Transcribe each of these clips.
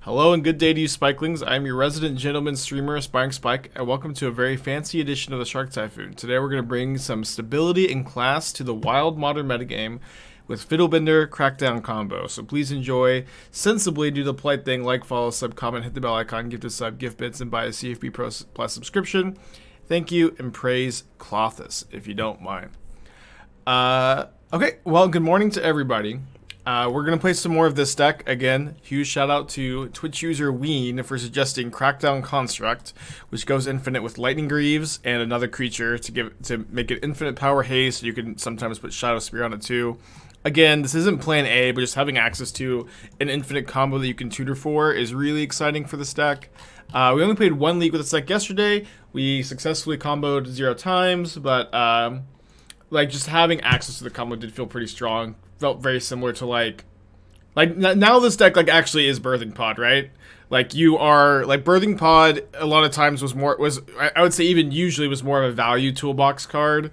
Hello and good day to you, Spikelings. I'm your resident gentleman streamer, Aspiring Spike, and welcome to a very fancy edition of the Shark Typhoon. Today we're going to bring some stability and class to the wild modern metagame with Fiddlebender Crackdown combo. So please enjoy sensibly, do the polite thing, like, follow, sub, comment, hit the bell icon, gift a sub, gift bits, and buy a CFB Pro Plus subscription. Thank you, and praise Clothus, if you don't mind. Okay, well, good morning to everybody. We're going to play some more of this deck. Again, huge shout out to Twitch user Ween for suggesting Crackdown Construct, which goes infinite with Lightning Greaves and another creature to make it infinite power haste. You can sometimes put Shadow Spear on it too. Again, this isn't plan A, but just having access to an infinite combo that you can tutor for is really exciting for this deck. We only played one league with this deck yesterday. We successfully comboed 0 times, but like just having access to the combo did feel pretty strong. Felt very similar to like now this deck like actually is Birthing Pod, right? Like you are like Birthing Pod a lot of times was I would say even usually was more of a value toolbox card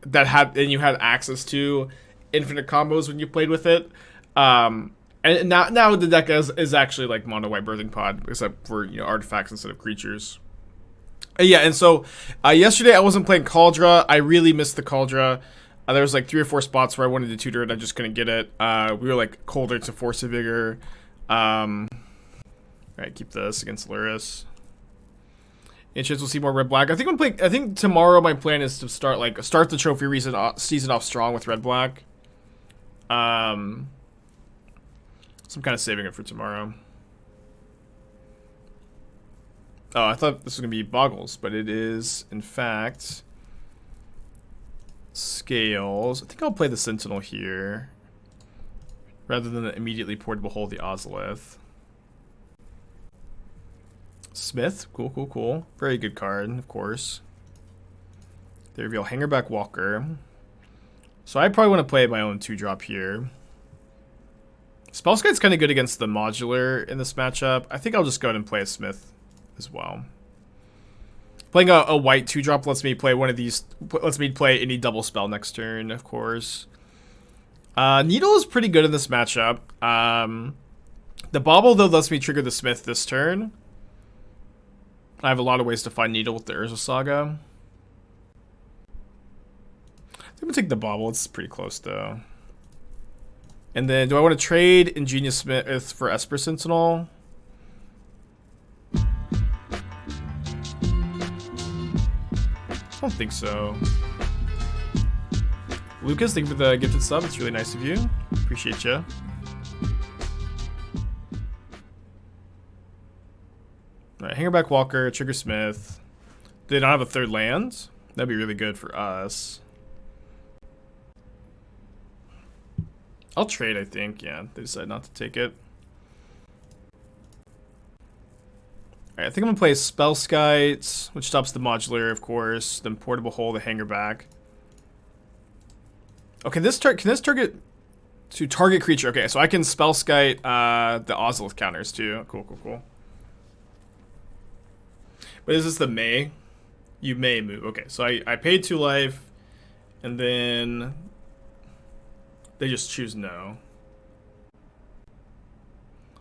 that you had access to infinite combos when you played with it. And now the deck is actually like mono white Birthing Pod, except for artifacts instead of creatures. Yeah, and so yesterday I wasn't playing Kaldra. I really missed the Kaldra. There was like 3 or 4 spots where I wanted to tutor it. I just couldn't get it. We were like colder to Force of Vigor. Alright, keep this against Luris. And chance we'll see more red black. I think tomorrow my plan is to start the trophy season off strong with red black. So I'm kind of saving it for tomorrow. Oh, I thought this was gonna be Boggles, but it is in fact Scales. I think I'll play the Sentinel here rather than the immediately portable hold the Ozolith. Smith, cool. Very good card, of course. They reveal Hangerback Walker. So I probably want to play my own 2-drop here. Spellskite's kind of good against the modular in this matchup. I think I'll just go ahead and play a Smith as well. Playing a white 2-drop lets me play one of these. Lets me play any double spell next turn, of course. Needle is pretty good in this matchup. The Bauble, though, lets me trigger the Smith this turn. I have a lot of ways to find Needle with the Urza Saga. I'm going to take the Bauble. It's pretty close, though. And then, do I want to trade Ingenious Smith for Esper Sentinel? I don't think so. Lucas, thank you for the gifted sub. It's really nice of you. Appreciate you. Alright, Hangerback Walker, Trigger Smith. They don't have a 3rd land. That'd be really good for us. I'll trade, I think. Yeah, they decided not to take it. Alright, I think I'm gonna play Spellskite, which stops the modular, of course. Then Portable Hole, the Hangerback. Okay, can this target to target creature? Okay, so I can Spellskite the Ozolith counters too. Cool. But is this the May? You may move. Okay, so I paid 2 life, and then they just choose no.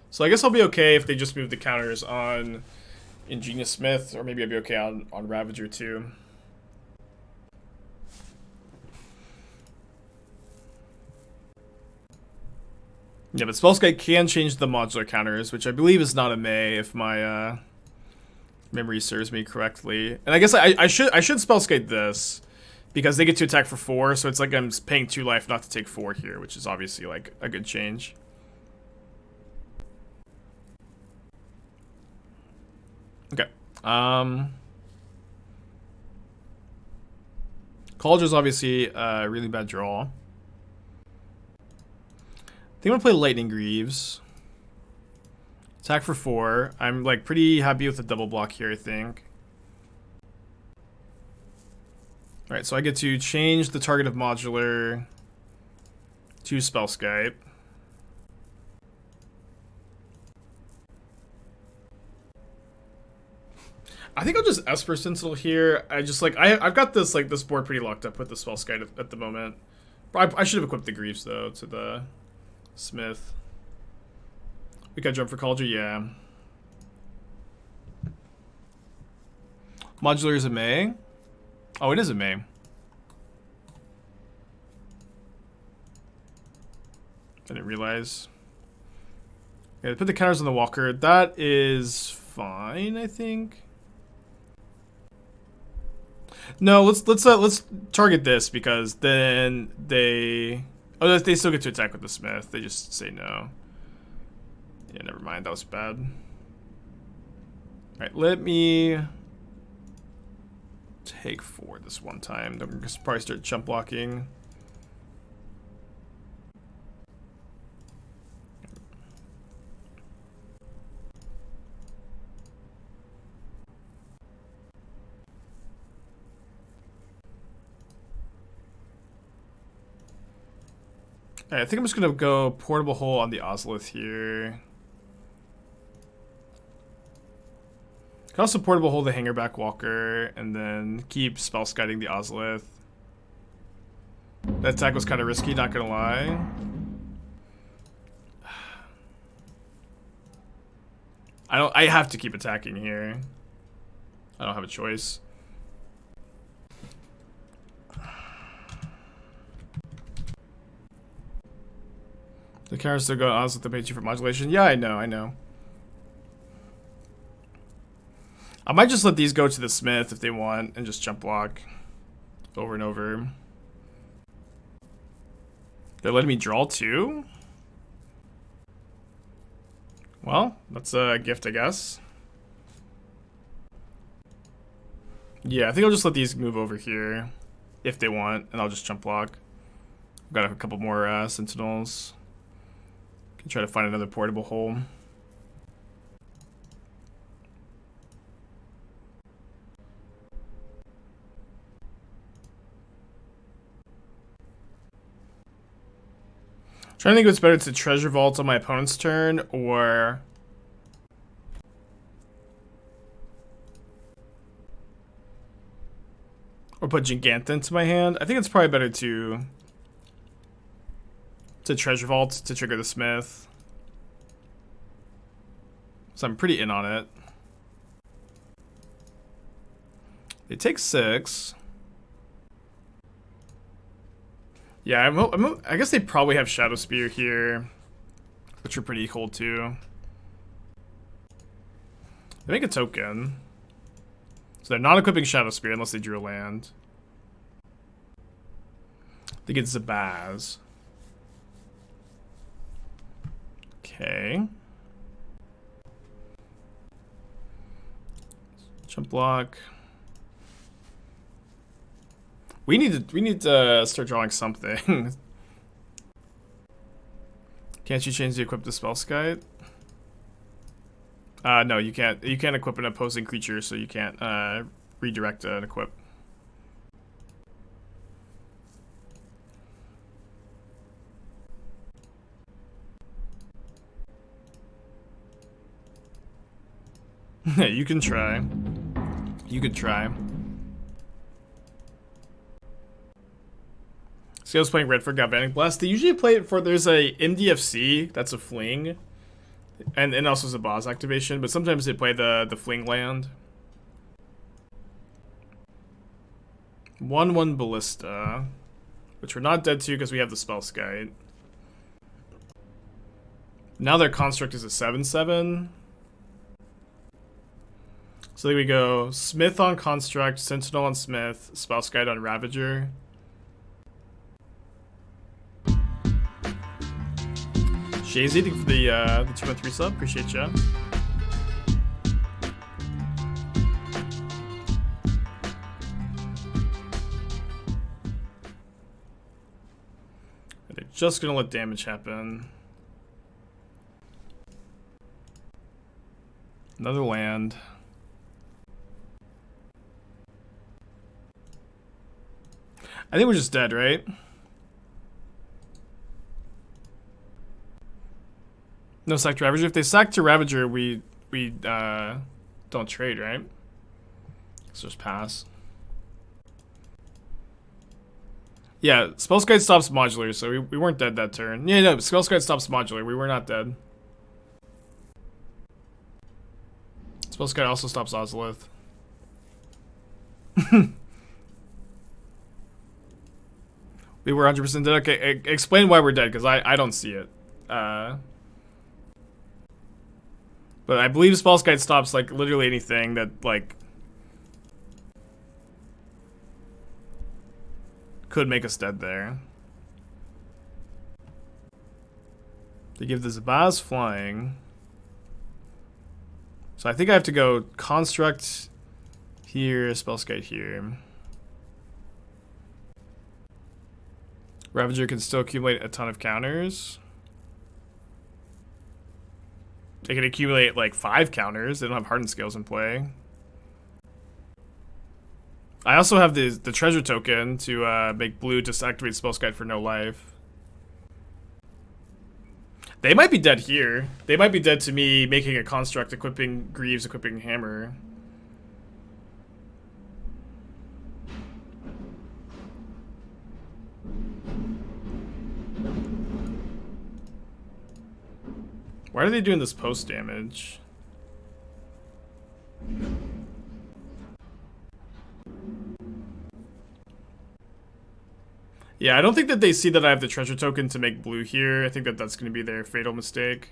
So I guess I'll be okay if they just move the counters on Ingenious Smith, or maybe I'd be okay on Ravager too. Yeah, but Spellskite can change the modular counters, which I believe is not a May if my memory serves me correctly. And I guess I should Spellskite this because they get to attack for 4, so it's like I'm paying 2 life not to take 4 here, which is obviously like a good change. Okay. Caldra's obviously a really bad draw. I think I'm gonna play Lightning Greaves. Attack for 4. I'm like pretty happy with the double block here, I think. Alright, so I get to change the target of modular to Spellskite. I think I'll just Esper Sentinel here. I've got this this board pretty locked up with the Spellskite at the moment. I should have equipped the Greaves though to the Smith. We got jump for Kaldra, yeah. Modular is a May. Oh, it is a May. I didn't realize. Okay, put the counters on the walker. That is fine, I think. No, let's target this because then they still get to attack with the Smith. They just say no. Yeah, never mind. That was bad. All right, let me take 4 this one time. Then we're gonna probably start chump blocking. Alright, I think I'm just gonna go Portable Hole on the Ozolith here. Can also Portable Hole the Hangerback Walker and then keep spell scouting the Ozolith. That attack was kind of risky, not gonna lie. I have to keep attacking here. I don't have a choice. The counters still go on with the page for modulation. Yeah, I know. I might just let these go to the Smith if they want and just jump block over and over. They're letting me draw 2? Well, that's a gift, I guess. Yeah, I think I'll just let these move over here if they want, and I'll just jump block. I've got a couple more Sentinels. Can try to find another Portable Hole. Trying to think what's better to Treasure Vault on my opponent's turn or put Giganta into my hand. I think it's probably better to Treasure Vault to trigger the Smith. So I'm pretty in on it. They take 6. Yeah, I guess they probably have Shadow Spear here, which are pretty cool too. They make a token. So they're not equipping Shadow Spear unless they drew a land. They get Zabaz. Okay. Jump block. We need to start drawing something. Can't you change the equip to Spellskite? No, you can't. You can't equip an opposing creature, so you can't redirect an equip. You can try. You could try. Scales playing red for Galvanic Blast. They usually play it for, there's a MDFC, that's a fling. And also a boss activation, but sometimes they play the fling land. 1/1 Ballista. Which we're not dead to because we have the Spellskite. Now their construct is a 7/7. So there we go. Smith on Construct, Sentinel on Smith, Spellskite on Ravager. Shazy, thank you for the 2-3 sub. Appreciate ya. They're just gonna let damage happen. Another land. I think we're just dead, right? No sack to Ravager. If they sack to Ravager, we don't trade, right? Let's just pass. Yeah, Spellskite stops modular, so we weren't dead that turn. Yeah, no, Spellskite stops modular. We were not dead. Spellskite also stops Ozolith. We were 100% dead. Okay, explain why we're dead, because I don't see it. But I believe Spellskite stops like literally anything that like could make us dead there. They give the Zabaz flying. So I think I have to go Construct here, Spellskite here. Ravager can still accumulate a ton of counters. They can accumulate like 5 counters. They don't have Hardened Scales in play. I also have the treasure token to make blue to activate Spellskite for no life. They might be dead here. They might be dead to me making a construct, equipping Greaves, equipping Hammer. Why are they doing this post damage? Yeah, I don't think that they see that I have the treasure token to make blue here. I think that that's going to be their fatal mistake.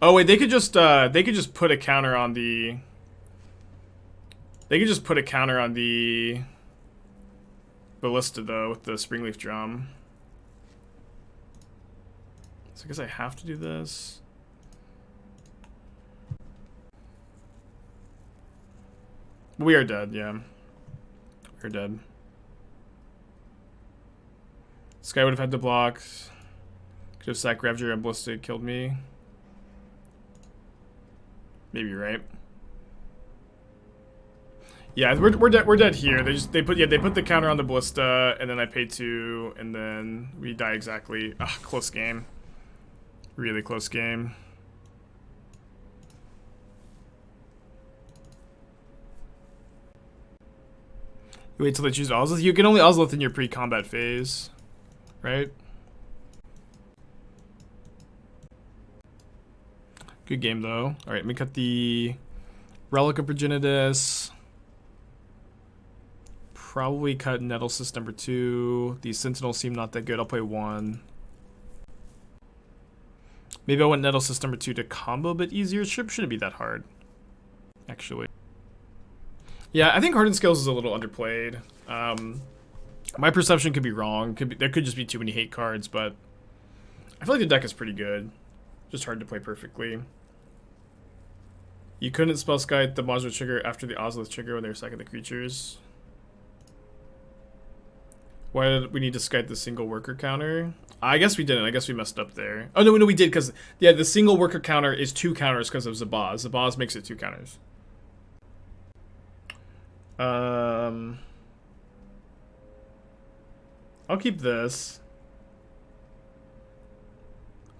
Oh wait, they could just put a counter on the. They could just put a counter on the Ballista though with the Springleaf Drum. So I guess I have to do this. We are dead, yeah. We're dead. This guy would have had to block. Could have sacked Ravager and Ballista killed me. Maybe you're right. Yeah, we're dead here. They put the counter on the Ballista, and then I pay 2, and then we die exactly. Ah, close game. Really close game. You wait till they choose Ozlith. You can only Ozlith in your pre-combat phase, right? Good game though. All right, let me cut the Relic of Progenitus. Probably cut Nettlecyst number 2. These Sentinels seem not that good. I'll play 1. Maybe I want Nettlecyst number 2 to combo a bit easier. Shouldn't be that hard, actually. Yeah, I think Hardened Scales is a little underplayed. My perception could be wrong. There could just be too many hate cards, but I feel like the deck is pretty good. Just hard to play perfectly. You couldn't Spellskite the modular trigger after the Ozlith trigger when they were sacking the creatures. Why did we need to skite the single worker counter? I guess we didn't. I guess we messed up there. Oh, no, we did, because, yeah, the single worker counter is 2 counters because of Zabaz. Zabaz makes it 2 counters. I'll keep this.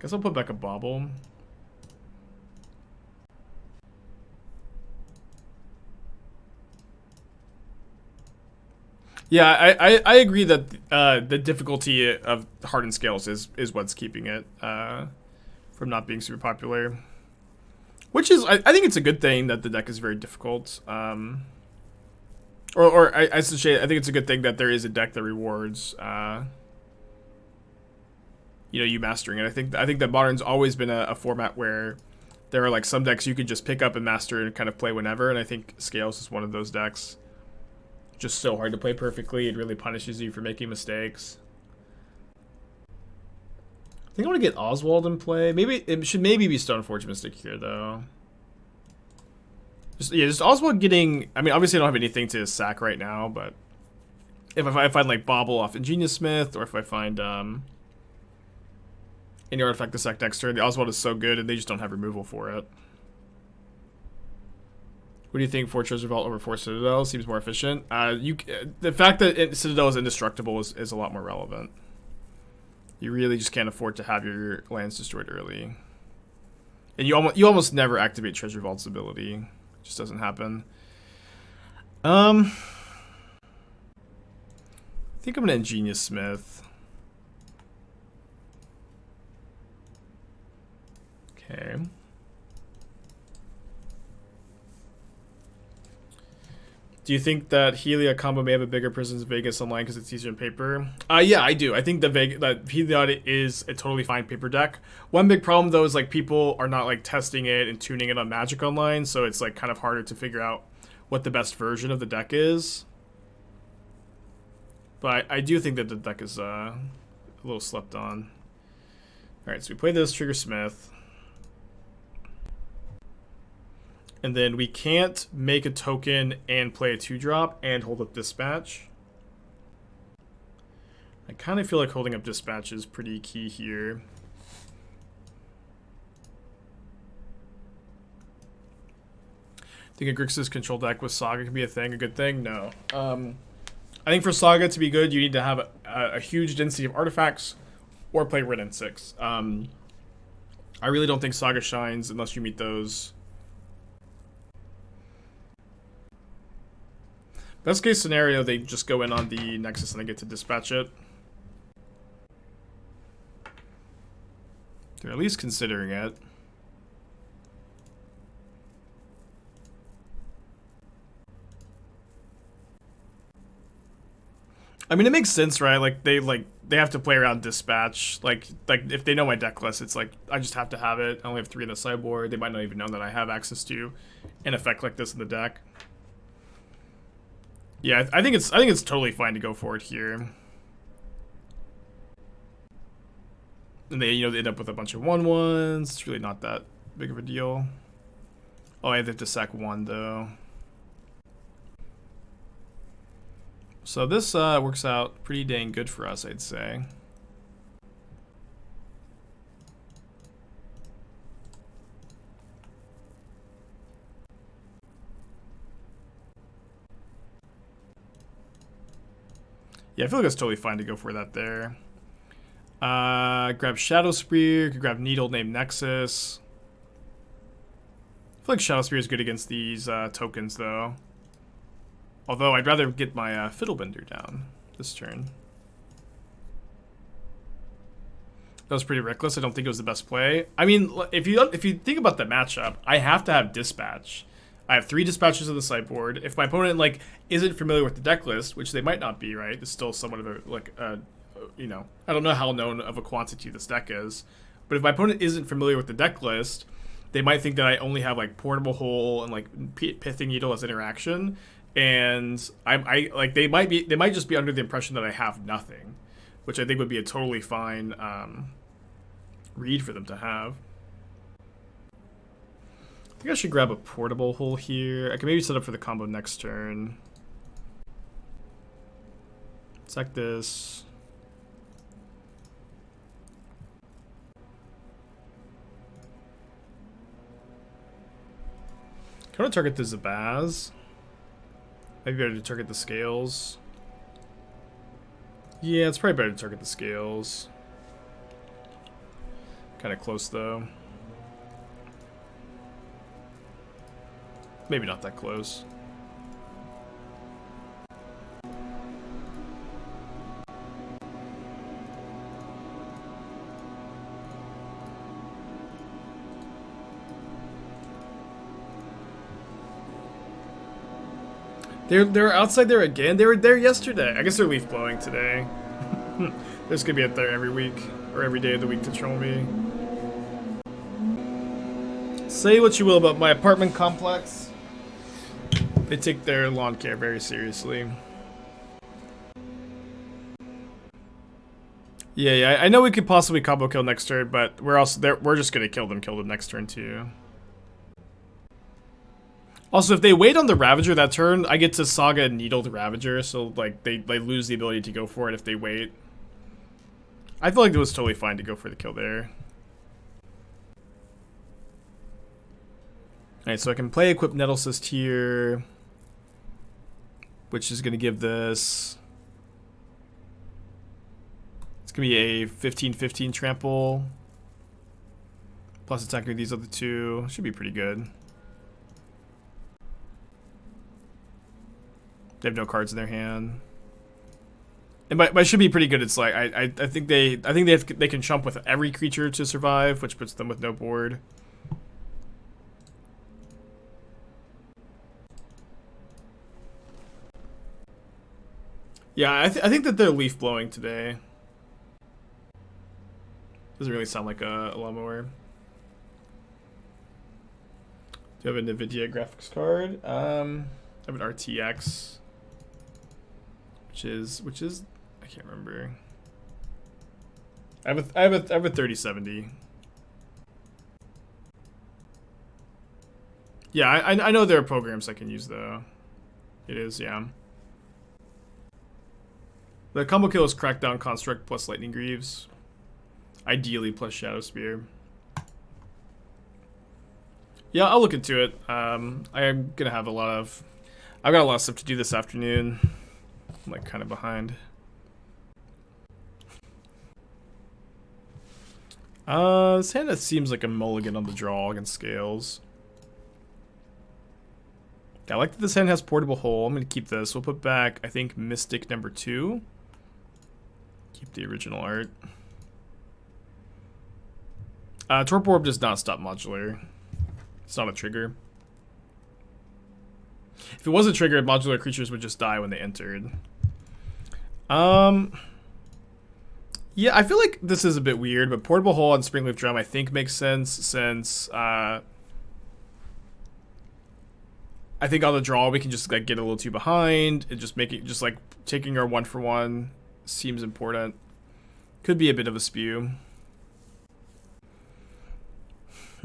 Guess I'll put back a Bauble. Yeah, I agree that the difficulty of Hardened Scales is what's keeping it from not being super popular. Which is, I think it's a good thing that the deck is very difficult. I should say, I think it's a good thing that there is a deck that rewards, you mastering it. I think that Modern's always been a format where there are like some decks you can just pick up and master and kind of play whenever, and I think Scales is one of those decks. Just so hard to play perfectly. It really punishes you for making mistakes. I think I want to get Oswald in play. Maybe it should be Stoneforge Mystic here though. Just Oswald getting. I mean, obviously I don't have anything to sack right now, but if I find like Bauble off Ingenious Smith, or if I find any artifact to sack next turn, the Oswald is so good and they just don't have removal for it. What do you think? 4 Treasure Vault over 4 Citadel seems more efficient. The fact that Citadel is indestructible is a lot more relevant. You really just can't afford to have your lands destroyed early, and you almost never activate Treasure Vault's ability. It just doesn't happen. I think I'm gonna Ingenious Smith. Okay. Do you think that Helia combo may have a bigger presence in Vegas online because it's easier in paper? Yeah, I do. I think that Helia is a totally fine paper deck. One big problem though is like people are not like testing it and tuning it on Magic Online, so it's like kind of harder to figure out what the best version of the deck is. But I do think that the deck is a little slept on. All right, so we play this Trigger Smith. And then we can't make a token and play a 2-drop and hold up Dispatch. I kind of feel like holding up Dispatch is pretty key here. Think a Grixis control deck with Saga could be a good thing? No. I think for Saga to be good, you need to have a huge density of artifacts or play Red and 6. I really don't think Saga shines unless you meet those. Best case scenario, they just go in on the Nexus and they get to dispatch it. They're at least considering it. I mean, it makes sense, right? Like they have to play around dispatch. Like if they know my deck list, it's like I just have to have it. I only have 3 in the sideboard. They might not even know that I have access to an effect like this in the deck. Yeah, I think it's totally fine to go for it here. And they they end up with a bunch of 1/1s. It's really not that big of a deal. Oh, I have to sack 1 though. So this works out pretty dang good for us, I'd say. Yeah, I feel like it's totally fine to go for that there. Grab Shadow Spear, could grab Needle named Nexus. I feel like Shadow Spear is good against these tokens though. Although I'd rather get my Fiddlebender down this turn. That was pretty reckless. I don't think it was the best play. I mean, if you think about the matchup, I have to have Dispatch. I have 3 dispatches on the sideboard. If my opponent isn't familiar with the deck list, which they might not be, right? It's still somewhat of a I don't know how known of a quantity this deck is, but if my opponent isn't familiar with the deck list, they might think that I only have Portable Hole and Pithing Needle as interaction, and they might just be under the impression that I have nothing, which I think would be a totally fine read for them to have. I think I should grab a Portable Hole here. I can maybe set up for the combo next turn. Sack this. Can I target the Zabaz? Maybe better to target the Scales. Yeah, it's probably better to target the Scales. Kind of close though. Maybe not that close. They're outside there again. They were there yesterday. I guess they're leaf blowing today. There's gonna be out there every week or every day of the week to troll me. Say what you will about my apartment complex. They take their lawn care very seriously. Yeah, I know we could possibly combo kill next turn, but we're just gonna kill them next turn too. Also, if they wait on the Ravager that turn, I get to Saga and Needle the Ravager, so they lose the ability to go for it if they wait. I feel like it was totally fine to go for the kill there. Alright, so I can play Equip Nettlecyst here, which is going to give this... It's going to be a 15/15 trample, plus attacking these other 2. Should be pretty good. They have no cards in their hand. And by should be pretty good, it's I think they can chump with every creature to survive, which puts them with no board. Yeah, I think that they're leaf blowing today. Doesn't really sound like a lawnmower. Do you have a NVIDIA graphics card? I have an RTX, which is I can't remember. I have a 3070. Yeah, I know there are programs I can use though. It is, yeah. The combo kill is Crackdown Construct plus Lightning Greaves. Ideally plus Shadow Spear. Yeah, I'll look into it. I am gonna have I've got a lot of stuff to do this afternoon. I'm like kind of behind. This hand that seems like a mulligan on the draw against Scales. I like that this hand has Portable Hole. I'm gonna keep this. We'll put back, I think, Mystic number 2. Keep the original art. Torpor Orb does not stop modular. It's not a trigger. If it was a trigger, modular creatures would just die when they entered. Yeah, I feel like this is a bit weird, but Portable Hole and Springleaf Drum I think makes sense since I think on the draw we can just like get a little too behind and just like taking our 1-for-1 seems important. Could be a bit of a spew.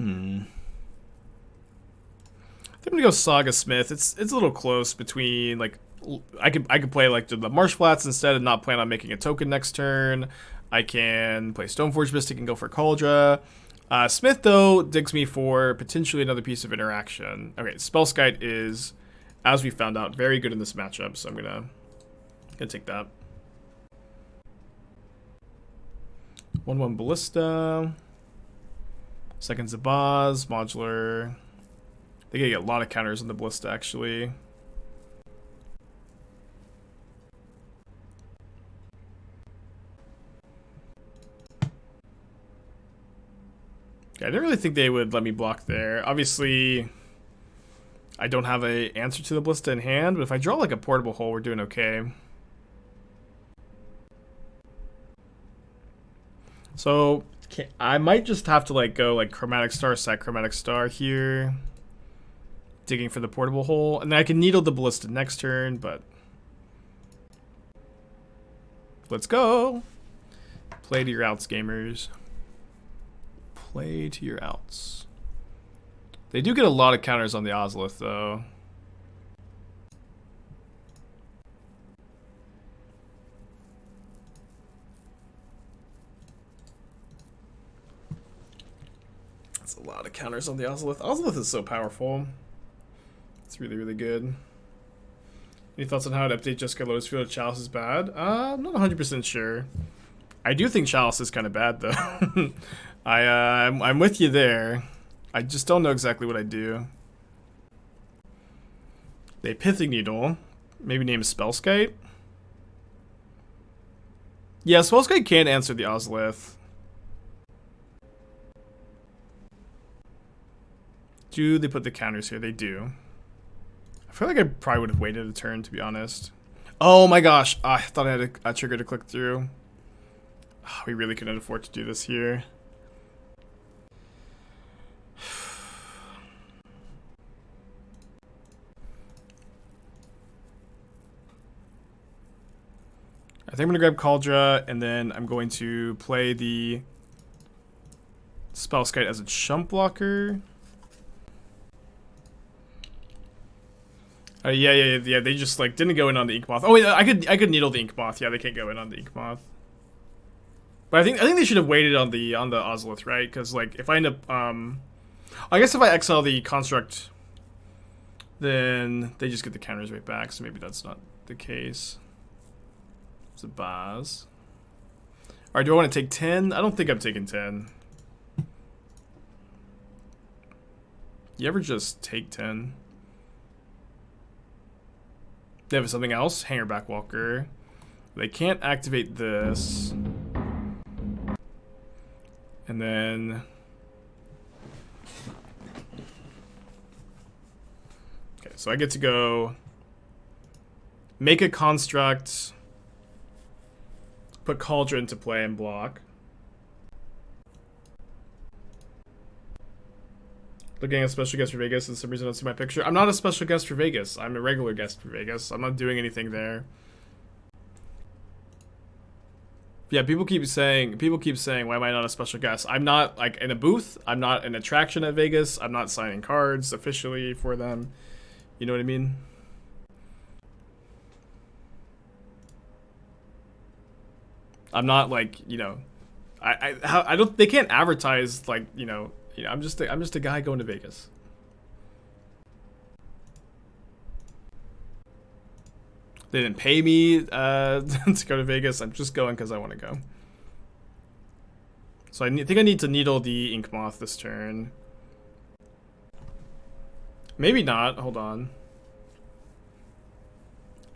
I think I'm gonna go Saga Smith. It's a little close between like I could play like the Marsh Flats instead and not plan on making a token next turn. I can play Stoneforge Mystic and go for Kaldra. Smith though digs me for potentially another piece of interaction. Okay, Spellskite is, as we found out, very good in this matchup, so I'm gonna take that. 1/1 Ballista. Second Zabaz, modular. They get a lot of counters on the Ballista, actually. Yeah, I didn't really think they would let me block there. Obviously, I don't have an answer to the Ballista in hand, but if I draw like a Portable Hole, we're doing okay. So, I might just have to like go like Chromatic Star, sack Chromatic Star here. Digging for the Portable Hole. And then I can Needle the Ballista next turn, but... Let's go! Play to your outs, gamers. Play to your outs. They do get a lot of counters on the Ozolith, though. That's a lot of counters on the Ozolith. Ozolith is so powerful. It's really, really good. Any thoughts on how to update Jessica Lotusfield? Chalice is bad? I'm not 100% sure. I do think Chalice is kind of bad, though. I'm with you there. I just don't know exactly what I do. They Pithing Needle. Maybe name Spellskite. Yeah, Spellskite can answer the Ozolith. Do they put the counters here? They do. I feel like I probably would have waited a turn, to be honest. Oh my gosh. I thought I had a trigger to click through. Oh, we really couldn't afford to do this here. I think I'm going to grab Kaldra, and then I'm going to play the Spellskite as a chump blocker. Yeah. They just like didn't go in on the Ink Moth. Oh wait, I could Needle the Ink Moth. Yeah, they can't go in on the Ink Moth. But I think they should have waited on the Ozolith, right? Because like if I end up, I guess if I exile the Construct, then they just get the counters right back. So maybe that's not the case. It's a Baz. All right, do I want to take 10? I don't think I'm taking 10. You ever just take 10? They have something else. Hangerback Walker. They can't activate this. And then... Okay, so I get to go... Make a Construct. put Kaldra into play and block. Looking at special guest for Vegas, and for some reason I don't see my picture. I'm not a special guest for Vegas. I'm a regular guest for Vegas. I'm not doing anything there. Yeah, people keep saying, why am I not a special guest? I'm not like in a booth. I'm not an attraction at Vegas. I'm not signing cards officially for them. You know what I mean? I'm not like, you know, I don't. They can't advertise like, you know. I'm just a guy going to Vegas. They didn't pay me to go to Vegas. I'm just going because I want to go. So I think I need to needle the Ink Moth this turn. Maybe not. Hold on.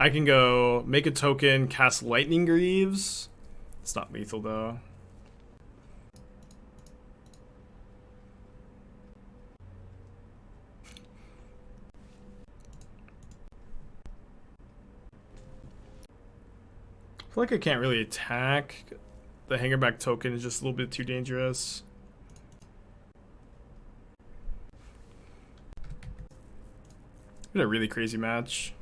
I can go make a token, cast Lightning Greaves. It's not lethal though. I feel like I can't really attack. The Hangerback token is just a little bit too dangerous. It's been a really crazy match.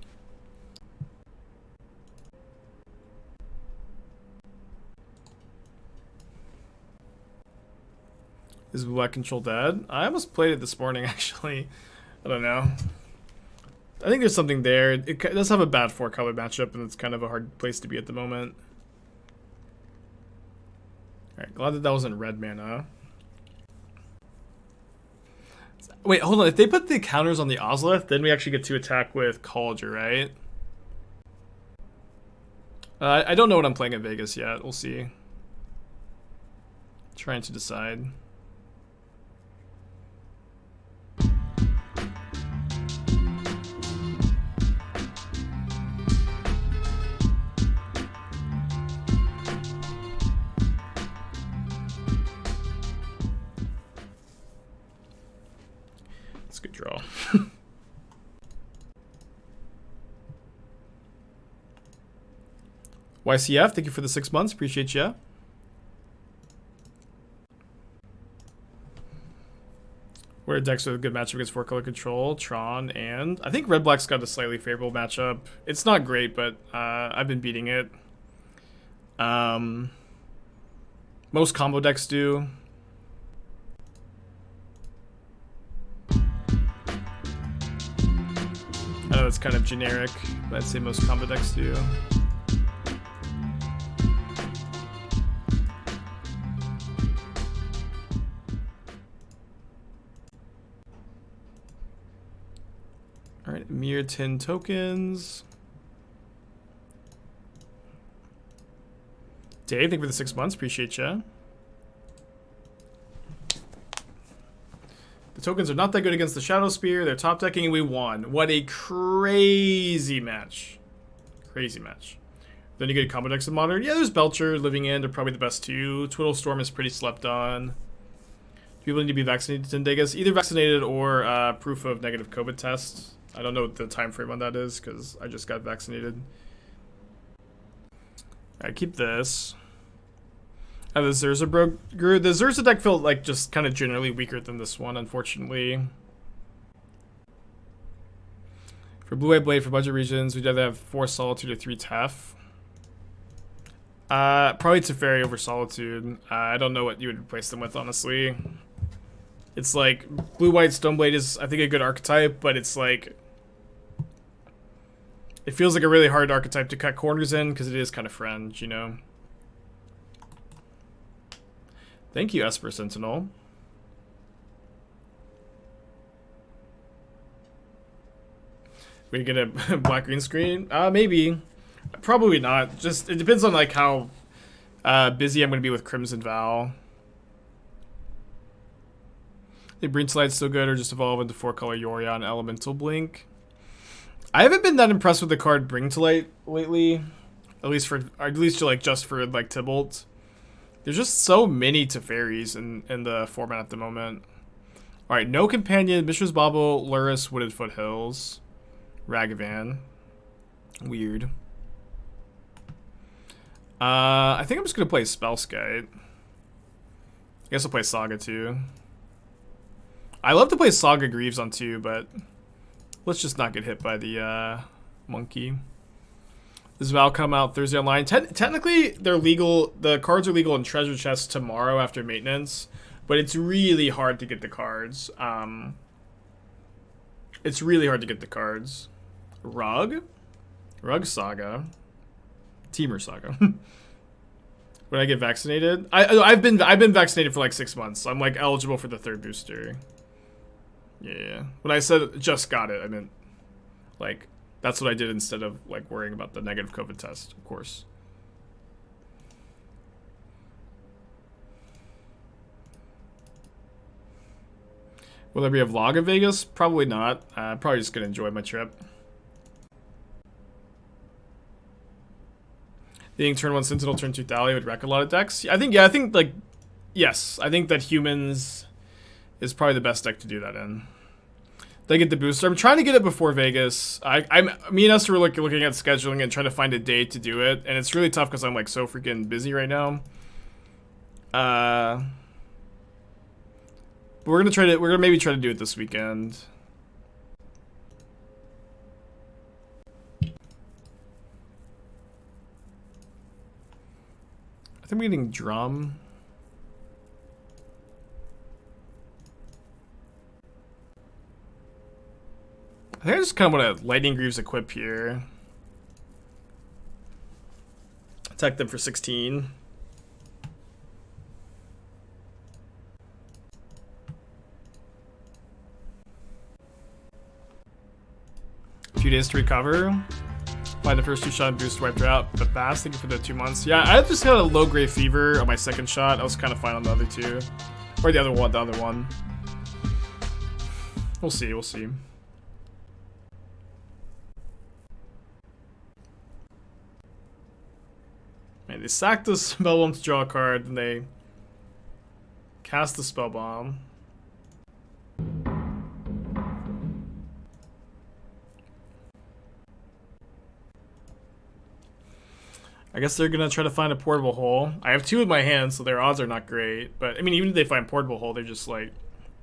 Is Black Control dead? I almost played it this morning, actually. I don't know. I think there's something there. It does have a bad 4-color matchup, and it's kind of a hard place to be at the moment. Alright, glad that wasn't red mana. Wait, hold on. If they put the counters on the Ozolith, then we actually get to attack with Kaldra, right? I don't know what I'm playing at Vegas yet. We'll see. Trying to decide. Good draw. YCF, thank you for the 6 months. Appreciate ya. What are decks with a good matchup against 4-color control? Tron and I think Red Black's got a slightly favorable matchup. It's not great, but I've been beating it. Most combo decks do. I know that's kind of generic, but I'd say most combo decks do. Alright, mere 10 tokens. Dave, thank you for the 6 months. Appreciate ya. The tokens are not that good against the Shadow Spear. They're top decking and we won. What a crazy match. Crazy match. Then you get combo decks in Modern. Yeah, there's Belcher, Living End are probably the best two. Twiddle Storm is pretty slept on. Do people need to be vaccinated in Vegas? Either vaccinated or proof of negative COVID test. I don't know what the time frame on that is because I just got vaccinated. Alright, keep this. The Zurza grew. The Zurza deck felt like just kind of generally weaker than this one, unfortunately. For Blue-White Blade, for budget regions, we'd either have 4 Solitude or 3 Tef. Probably Teferi over Solitude. I don't know what you would replace them with, honestly. It's like, Blue-White Stoneblade is, I think, a good archetype, but it's like... It feels like a really hard archetype to cut corners in, because it is kind of fringe, you know? Thank you, Esper Sentinel. We get a black-green screen? Maybe. Probably not. Just, it depends on, like, how busy I'm going to be with Crimson Vow. I think Breen Slide's still good, or just evolve into 4-color Yorion Elemental Blink. I haven't been that impressed with the card Bring to Light lately. At least like, just for, like, Tybalt. There's just so many Teferis in the format at the moment. Alright, no companion. Mishra's Bauble, Luris, Wooded Foothills, Ragavan. Weird. I think I'm just gonna play Spellskite. I guess I'll play Saga too. I love to play Saga Greaves on 2, but let's just not get hit by the monkey. This Val come out Thursday online. Technically, they're legal. The cards are legal in treasure chests tomorrow after maintenance, but it's really hard to get the cards. It's really hard to get the cards. Rug Saga, Teamer Saga. When I get vaccinated, I've been vaccinated for like 6 months, so I'm like eligible for the 3rd booster. Yeah. When I said just got it, I meant like that's what I did instead of like worrying about the negative COVID test, of course. Will there be a vlog of Vegas? Probably not. Probably just gonna enjoy my trip. Being turn 1 Sentinel, turn 2 Thalia would wreck a lot of decks. I think like, yes. I think that Humans is probably the best deck to do that in. They get the booster. I'm trying to get it before Vegas. Me and Esther were looking at scheduling and trying to find a day to do it, and it's really tough because I'm like so freaking busy right now. But we're gonna maybe try to do it this weekend. I think we're getting Drum. I think I just kind of want to Lightning Greaves equip here. Attack them for 16. A few days to recover. Apply the first 2 shot boost wiped her out. But fast, thank you for the 2 months. Yeah, I just had a low grade fever on my 2nd shot. I was kind of fine on the other 2. Or the other one. We'll see. Man, they sack the spell bomb to draw a card, then they cast the spell bomb. I guess they're gonna try to find a portable hole. I have 2 in my hand, so their odds are not great. But I mean, even if they find portable hole, they're just like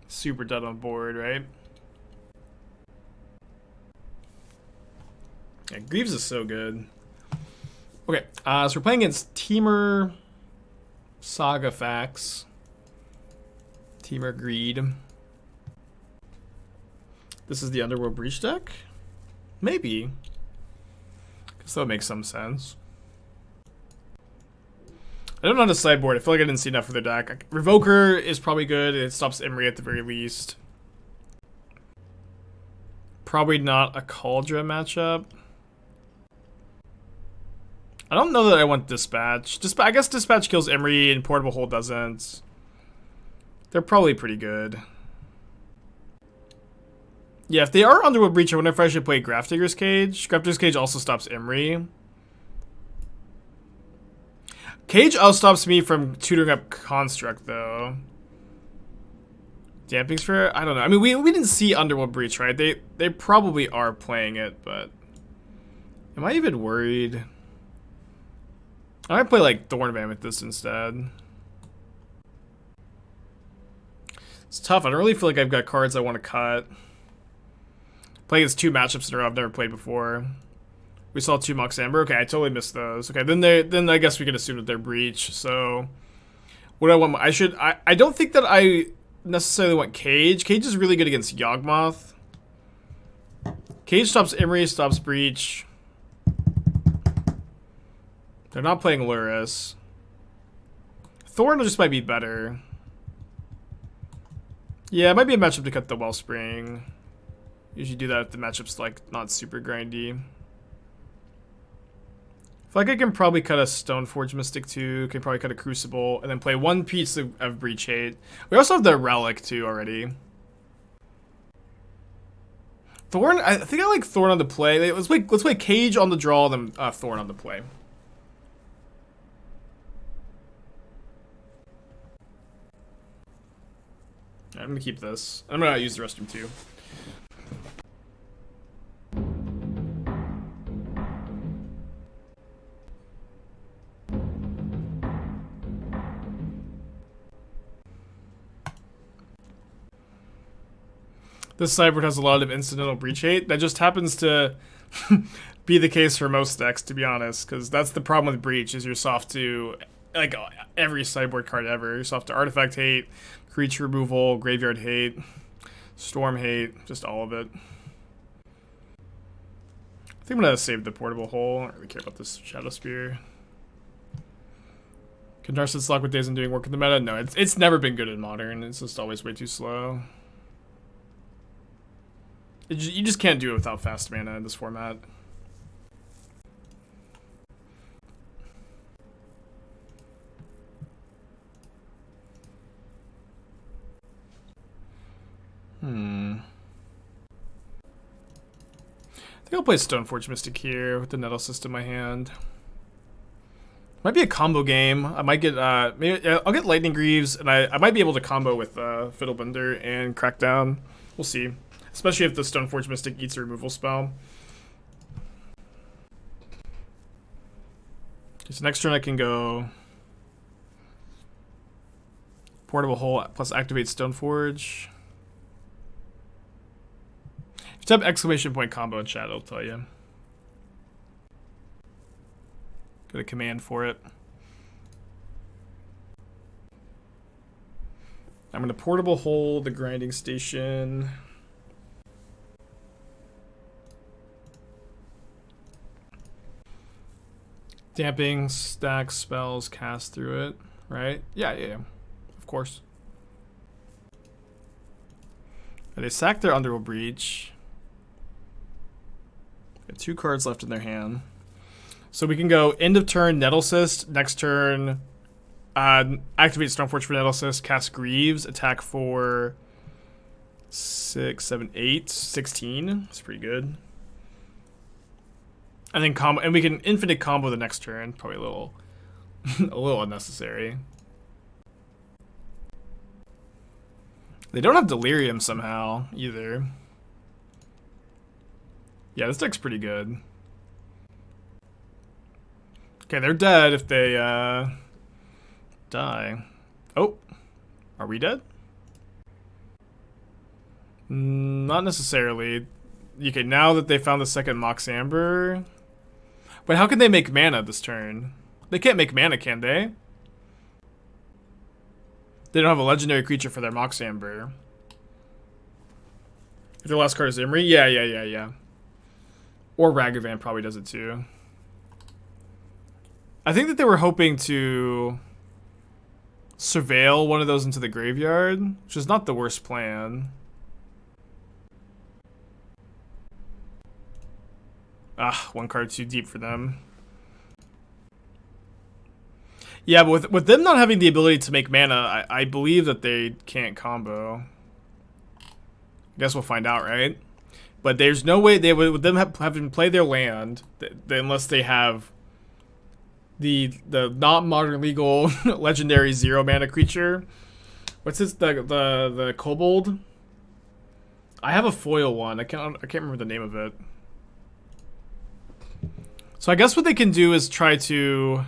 super dead on board, right? Yeah, Greaves is so good. Okay, so we're playing against Teamer Saga Fax. Teamer Greed. This is the Underworld Breach deck? Maybe. Guess that would make some sense. I don't know how to sideboard. I feel like I didn't see enough for the deck. Revoker is probably good. It stops Emery at the very least. Probably not a Kaldra matchup. I don't know that I want Dispatch. I guess Dispatch kills Emery and Portable Hole doesn't. They're probably pretty good. Yeah, if they are Underworld Breach, I wonder if I should play Grafdigger's Cage. Grafdigger's Cage also stops Emery. Cage outstops me from tutoring up Construct, though. Damping Sphere? I don't know. I mean, we didn't see Underworld Breach, right? They probably are playing it, but... Am I even worried? I might play, like, Thorn of Amethyst instead. It's tough. I don't really feel like I've got cards I want to cut. Playing against 2 matchups in a row I've never played before. We saw 2 Mox Amber. Okay, I totally missed those. Okay, then I guess we can assume that they're Breach. So, what do I want? I don't think that I necessarily want Cage. Cage is really good against Yawgmoth. Cage stops Emery, stops Breach. They're not playing Luris. Thorn just might be better. Yeah, it might be a matchup to cut the Wellspring. Usually do that if the matchup's like not super grindy. I feel like I can probably cut a Stoneforge Mystic too. Can probably cut a Crucible and then play 1 piece of Breach Hate. We also have the Relic too already. Thorn. I think I like Thorn on the play. Let's play Cage on the draw, then Thorn on the play. I'm gonna keep this. I'm gonna use the rest of them too. This sideboard has a lot of incidental breach hate. That just happens to be the case for most decks, to be honest, because that's the problem with breach, is you're soft to, like, every sideboard card ever. You're soft to artifact hate, creature removal, graveyard hate, storm hate, just all of it. I think I'm going to save the portable hole. I don't really care about this Shadow Spear. Can Narcissus lock with Days and doing work in the meta? No, it's never been good in Modern. It's just always way too slow. You just can't do it without fast mana in this format. I think I'll play Stoneforge Mystic here with the Nettle System in my hand. Might be a combo game. I might get maybe I'll get Lightning Greaves, and I might be able to combo with Fiddlebender and Crackdown. We'll see. Especially if the Stoneforge Mystic eats a removal spell. Okay, so next turn I can go Portable Hole plus activate Stoneforge. If you type exclamation point combo in chat, it'll tell you. Got a command for it. I'm going to Portable Hole the Grinding Station. Damping, stack, spells, cast through it, right? Yeah, of course. And they sack their Underworld Breach. Got 2 cards left in their hand. So we can go end of turn Nettle Cyst, next turn activate Stoneforge for Nettle Cyst, cast Greaves, attack for 6, 7, 8, 16. That's pretty good. And then combo, and we can infinite combo the next turn. Probably a little, a little unnecessary. They don't have Delirium somehow either. Yeah, this deck's pretty good. Okay, they're dead if they die. Oh, are we dead? Not necessarily. Okay, now that they found the second Mox Amber. But how can they make mana this turn? They can't make mana, can they? They don't have a legendary creature for their Mox Amber. If their last card is Imri? Yeah. Or Ragavan probably does it too. I think that they were hoping to surveil one of those into the graveyard, which is not the worst plan. Ah, 1 card too deep for them. Yeah, but with them not having the ability to make mana, I believe that they can't combo. I guess we'll find out, right? But there's no way they would, with them having played their land, unless they have the not modern legal legendary 0 mana creature. What's this? The kobold? I have a foil one. I can't remember the name of it. So I guess what they can do is try to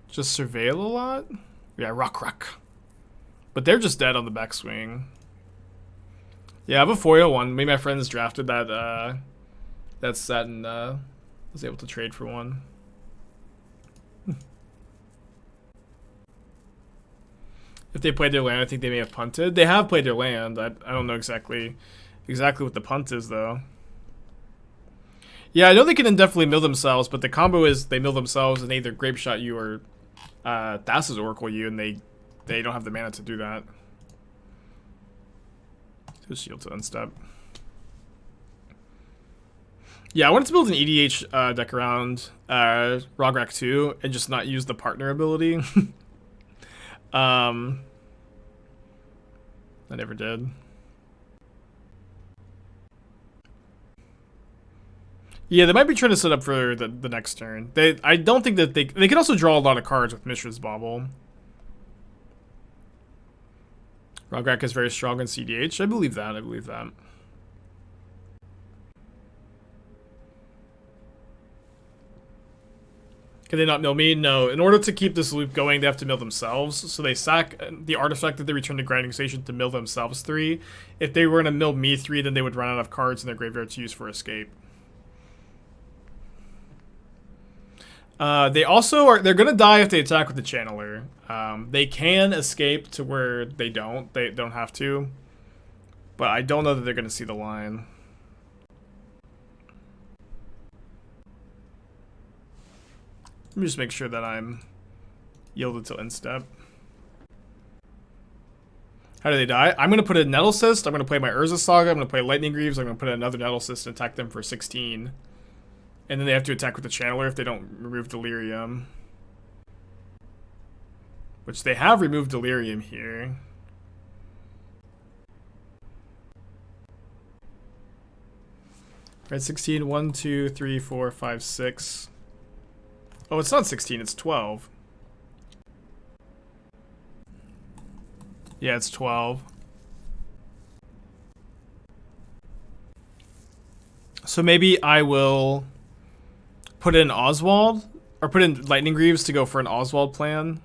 just surveil a lot. Yeah, rock. But they're just dead on the backswing. Yeah, I have a foil one. Maybe my friends drafted that set and was able to trade for one. If they played their land, I think they may have punted. They have played their land. I don't know exactly what the punt is though. Yeah, I know they can indefinitely mill themselves, but the combo is they mill themselves and they either Grape Shot you or Thassa's Oracle you, and they don't have the mana to do that. So shield to unstep. Yeah, I wanted to build an EDH deck around Rograk 2 and just not use the partner ability. I never did. Yeah, they might be trying to set up for the next turn. I don't think that they can also draw a lot of cards with Mishra's Bauble. Rograk is very strong in CDH. I believe that. Can they not mill me? No. In order to keep this loop going, they have to mill themselves. So they sack the artifact that they return to Grinding Station to mill themselves 3. If they were going to mill me 3, then they would run out of cards in their graveyard to use for escape. They also are... They're going to die if they attack with the Channeler. They can escape to where they don't. They don't have to. But I don't know that they're going to see the line. Let me just make sure that I'm yielded till instep. How do they die? I'm going to put a Nettle Cyst. I'm going to play my Urza Saga. I'm going to play Lightning Greaves. I'm going to put another Nettle Cyst and attack them for 16. And then they have to attack with the Channeler if they don't remove Delirium. Which they have removed Delirium here. Right, 16. 1, 2, 3, 4, 5, 6. Oh, it's not 16, it's 12. Yeah, it's 12. So maybe I will put in Oswald, or put in Lightning Greaves to go for an Oswald plan.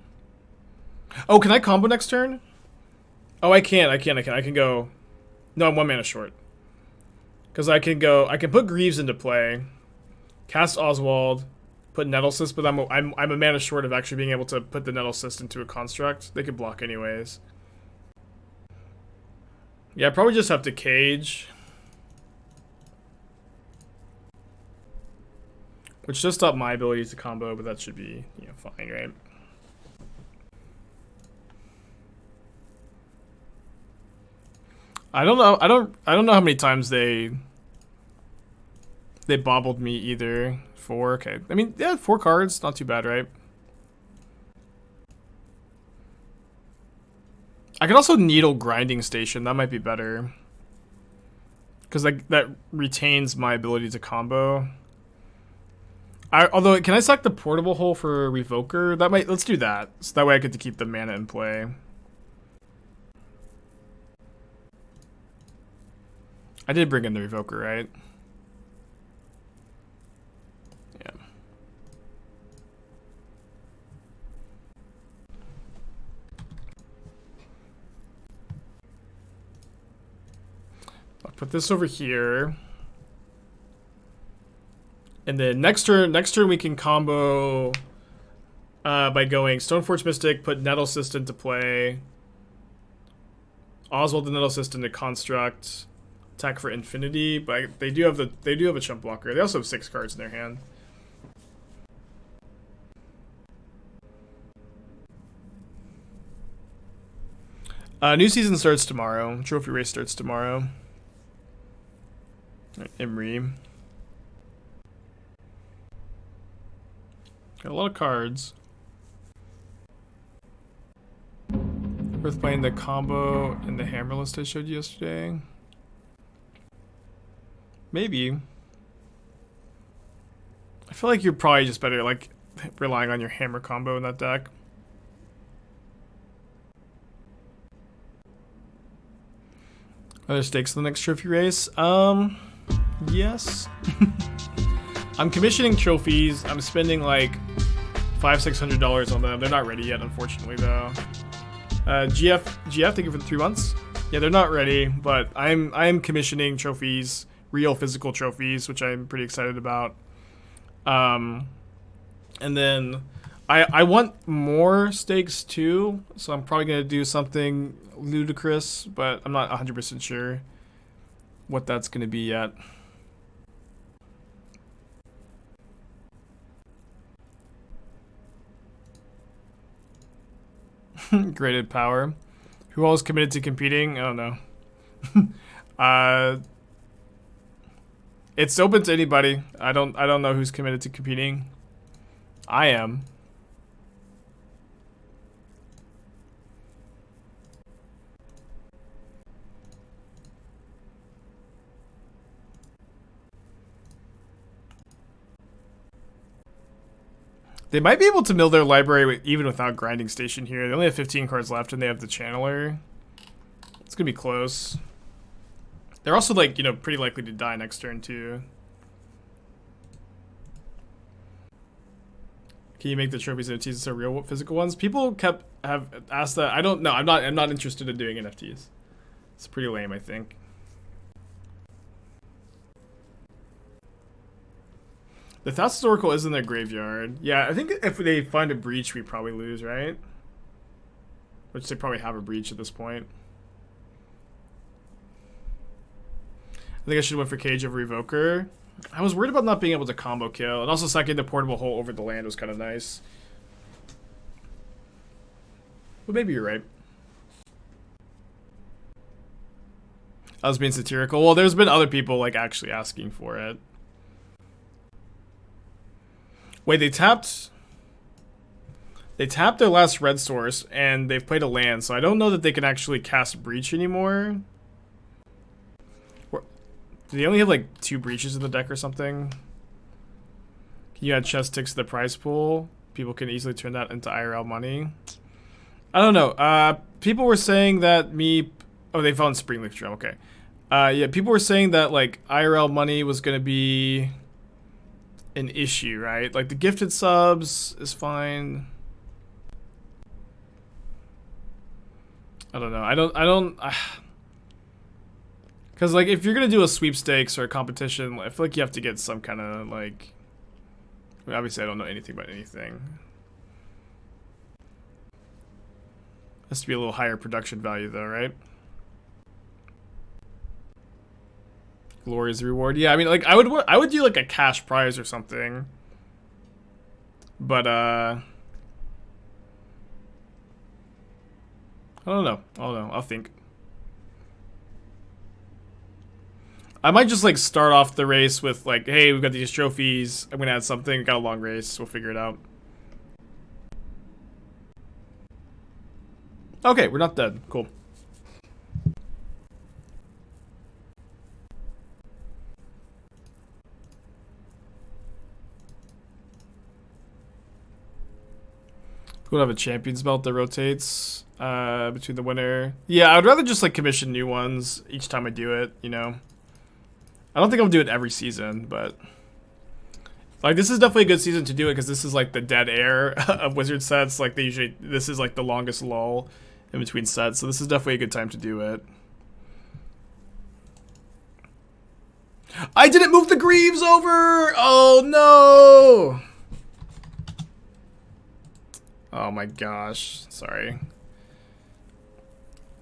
Oh, can I combo next turn? Oh, I can. I can go... No, I'm 1 mana short. Because I can put Greaves into play, cast Oswald, put Nettle Cyst, but I'm a mana short of actually being able to put the Nettle Cyst into a construct. They could block anyways. Yeah, I probably just have to cage. Which does stop my ability to combo, but that should be, you know, fine, right? I don't know. I don't know how many times they baubled me either. 4, okay. I mean, yeah, 4 cards, not too bad, right? I could also Needle Grinding Station. That might be better. Because like that retains my ability to combo. Although, can I select the portable hole for Revoker? That might. Let's do that. So that way I get to keep the mana in play. I did bring in the Revoker, right? Yeah. I'll put this over here. And then next turn we can combo by going Stoneforge Mystic, put Nettle Cyst into play, Oswald the Nettle Cyst into construct, attack for infinity. But they do have a chump blocker. They also have 6 cards in their hand. New season starts tomorrow. Trophy race starts tomorrow. Imri. Got a lot of cards. Worth playing the combo and the hammer list I showed you yesterday. Maybe. I feel like you're probably just better like relying on your hammer combo in that deck. Are there stakes in the next trophy race? Yes. I'm commissioning trophies. I'm spending like $500–600 on them. They're not ready yet, unfortunately, though. GF, thank you for the 3 months. Yeah, they're not ready, but I am commissioning trophies, real physical trophies, which I'm pretty excited about. And then I want more stakes too, so I'm probably gonna do something ludicrous, but I'm not 100% sure what that's gonna be yet. Graded power. Who all is committed to competing? I don't know. It's open to anybody. I don't know who's committed to competing. I am. They might be able to mill their library even without Grinding Station here. They only have 15 cards left and they have the Channeler. It's gonna be close. They're also like, you know, pretty likely to die next turn too. Can you make the trophies NFTs instead of real physical ones? People have asked that. I don't know. I'm not interested in doing NFTs. It's pretty lame, I think. The Thassa's Oracle is in their graveyard. Yeah, I think if they find a breach, we probably lose, right? Which they probably have a breach at this point. I think I should have went for Cage over Revoker. I was worried about not being able to combo kill. And also second, the portable hole over the land was kind of nice. But maybe you're right. I was being satirical. Well, there's been other people like actually asking for it. Wait, they tapped their last red source and they've played a land, so I don't know that they can actually cast Breach anymore. Do they only have like 2 breaches in the deck or something? Can you add chest ticks to the prize pool? People can easily turn that into IRL money. I don't know. People were saying that oh, they found Springleaf Drum, okay. Yeah, people were saying that like IRL money was gonna be an issue, right? Like the gifted subs is fine. I don't know. Because like if you're gonna do a sweepstakes or a competition, I feel like you have to get some kind of like, I mean, obviously I don't know anything about anything. Has to be a little higher production value though, right? Glory's reward. Yeah, I mean like I would do like a cash prize or something. But I don't know. I'll think. I might just like start off the race with like, hey, we've got these trophies. I'm gonna add something. Got a long race. We'll figure it out. Okay, we're not dead. Cool. We'll have a champions belt that rotates between the winner. Yeah, I'd rather just like commission new ones each time I do it, you know. I don't think I'll do it every season, but like this is definitely a good season to do it because this is like the dead air of wizard sets. Like this is like the longest lull in between sets, so this is definitely a good time to do it. I didn't move the Greaves over! Oh no! Oh my gosh, sorry.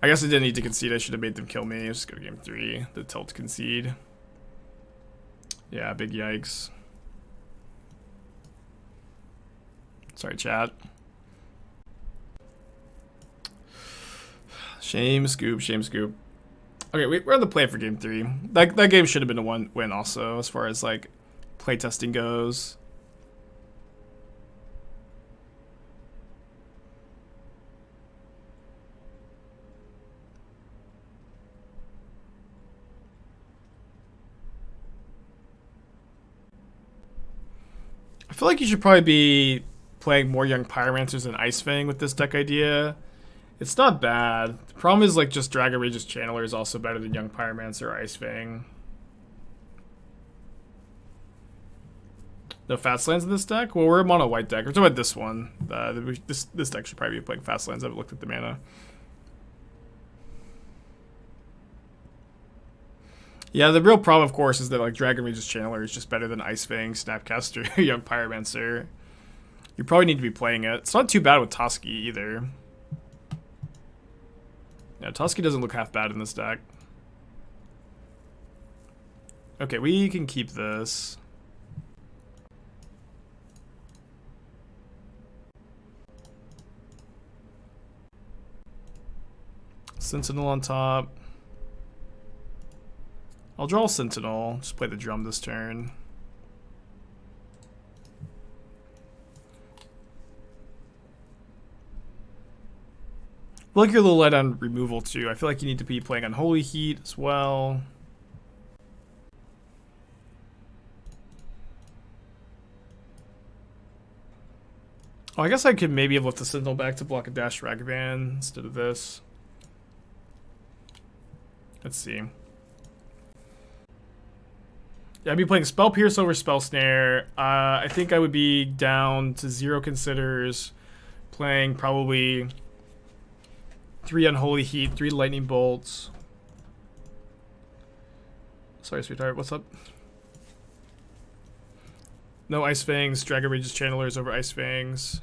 I guess I didn't need to concede. I should have made them kill me. Let's just go to game 3. The tilt concede. Yeah, big yikes. Sorry, chat. Shame scoop, shame scoop. Okay, we're on the play for game 3. That game should have been a win also, as far as like playtesting goes. I feel like you should probably be playing more Young Pyromancers than Ice Fang with this deck idea. It's not bad. The problem is like just Dragon Rage's Channeler is also better than Young Pyromancer or Ice Fang. No fast lands in this deck? Well, we're mono white deck. We're talking about this one. This deck should probably be playing fast lands. I haven't looked at the mana. Yeah, the real problem, of course, is that like Dragon Rage's Channeler is just better than Ice Fang, Snapcaster, Young Pyromancer. You probably need to be playing it. It's not too bad with Toski either. Yeah, Toski doesn't look half bad in this deck. Okay, we can keep this. Sentinel on top. I'll draw Sentinel. Just play the drum this turn. I feel like you're a little light on removal too. I feel like you need to be playing Unholy Heat as well. Oh, I guess I could maybe have left the Sentinel back to block a Dash Ragavan instead of this. Let's see. Yeah, I'd be playing Spell Pierce over Spell Snare. I think I would be down to 0 Considers, playing probably 3 Unholy Heat, 3 Lightning Bolts. Sorry, sweetheart, what's up? No Ice Fangs, Dragon Rage's Channelers over Ice Fangs.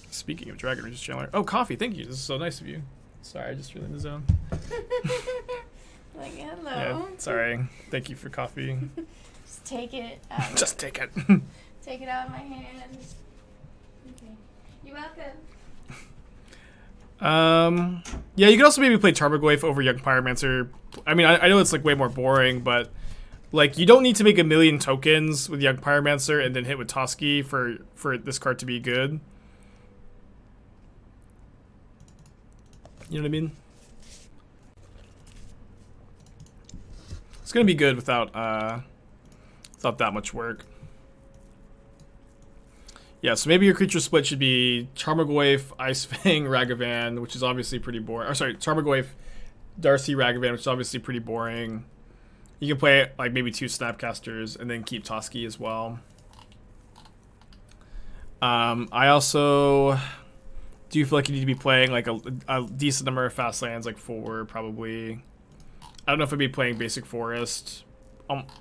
Speaking of Dragon Rage's Channeler. Oh, coffee, thank you. This is so nice of you. Sorry, I just really in the zone. Like, hello. Yeah, sorry. Thank you for coffee. Just take it. Just take it. Take it out of my hand. Okay. You're welcome. Yeah, you could also maybe play Tarmogoyf over Young Pyromancer. I mean, I know it's like way more boring, but like you don't need to make a million tokens with Young Pyromancer and then hit with Toski for this card to be good. You know what I mean? It's gonna be good without that much work. Yeah, so maybe your creature split should be Tarmogoyf, Ice Fang, Ragavan, which is obviously pretty boring. Or sorry, Tarmogoyf, Darcy, Ragavan, which is obviously pretty boring. You can play like maybe 2 Snapcasters and then keep Toski as well. I also do feel like you need to be playing like a decent number of fast lands, like 4 probably. I don't know if I'd be playing Basic Forest. It's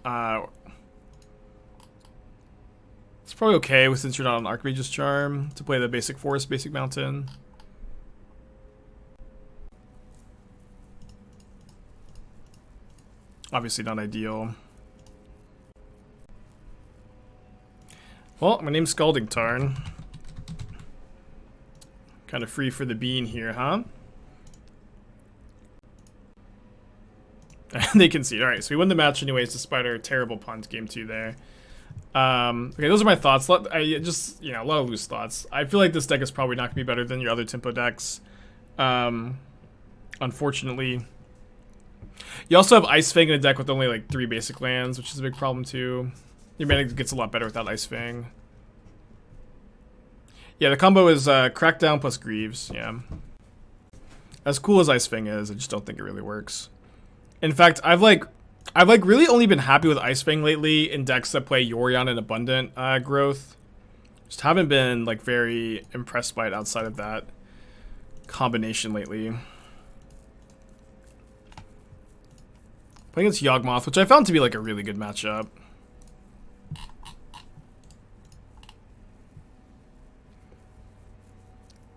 probably okay since you're not on Archmage's Charm to play the Basic Forest, Basic Mountain. Obviously not ideal. Well, my name's Scalding Tarn. Kind of free for the bean here, huh? They concede. Alright, so we win the match anyways, despite our terrible punt game 2 there. Okay, those are my thoughts. I just, you know, a lot of loose thoughts. I feel like this deck is probably not going to be better than your other tempo decks. Unfortunately. You also have Ice Fang in a deck with only like 3 basic lands, which is a big problem too. Your mana gets a lot better without Ice Fang. Yeah, the combo is Crackdown plus Greaves, yeah. As cool as Ice Fang is, I just don't think it really works. In fact, I've really only been happy with Ice Fang lately in decks that play Yorion and Abundant growth. Just haven't been like very impressed by it outside of that combination lately. Playing against Yawgmoth, which I found to be like a really good matchup.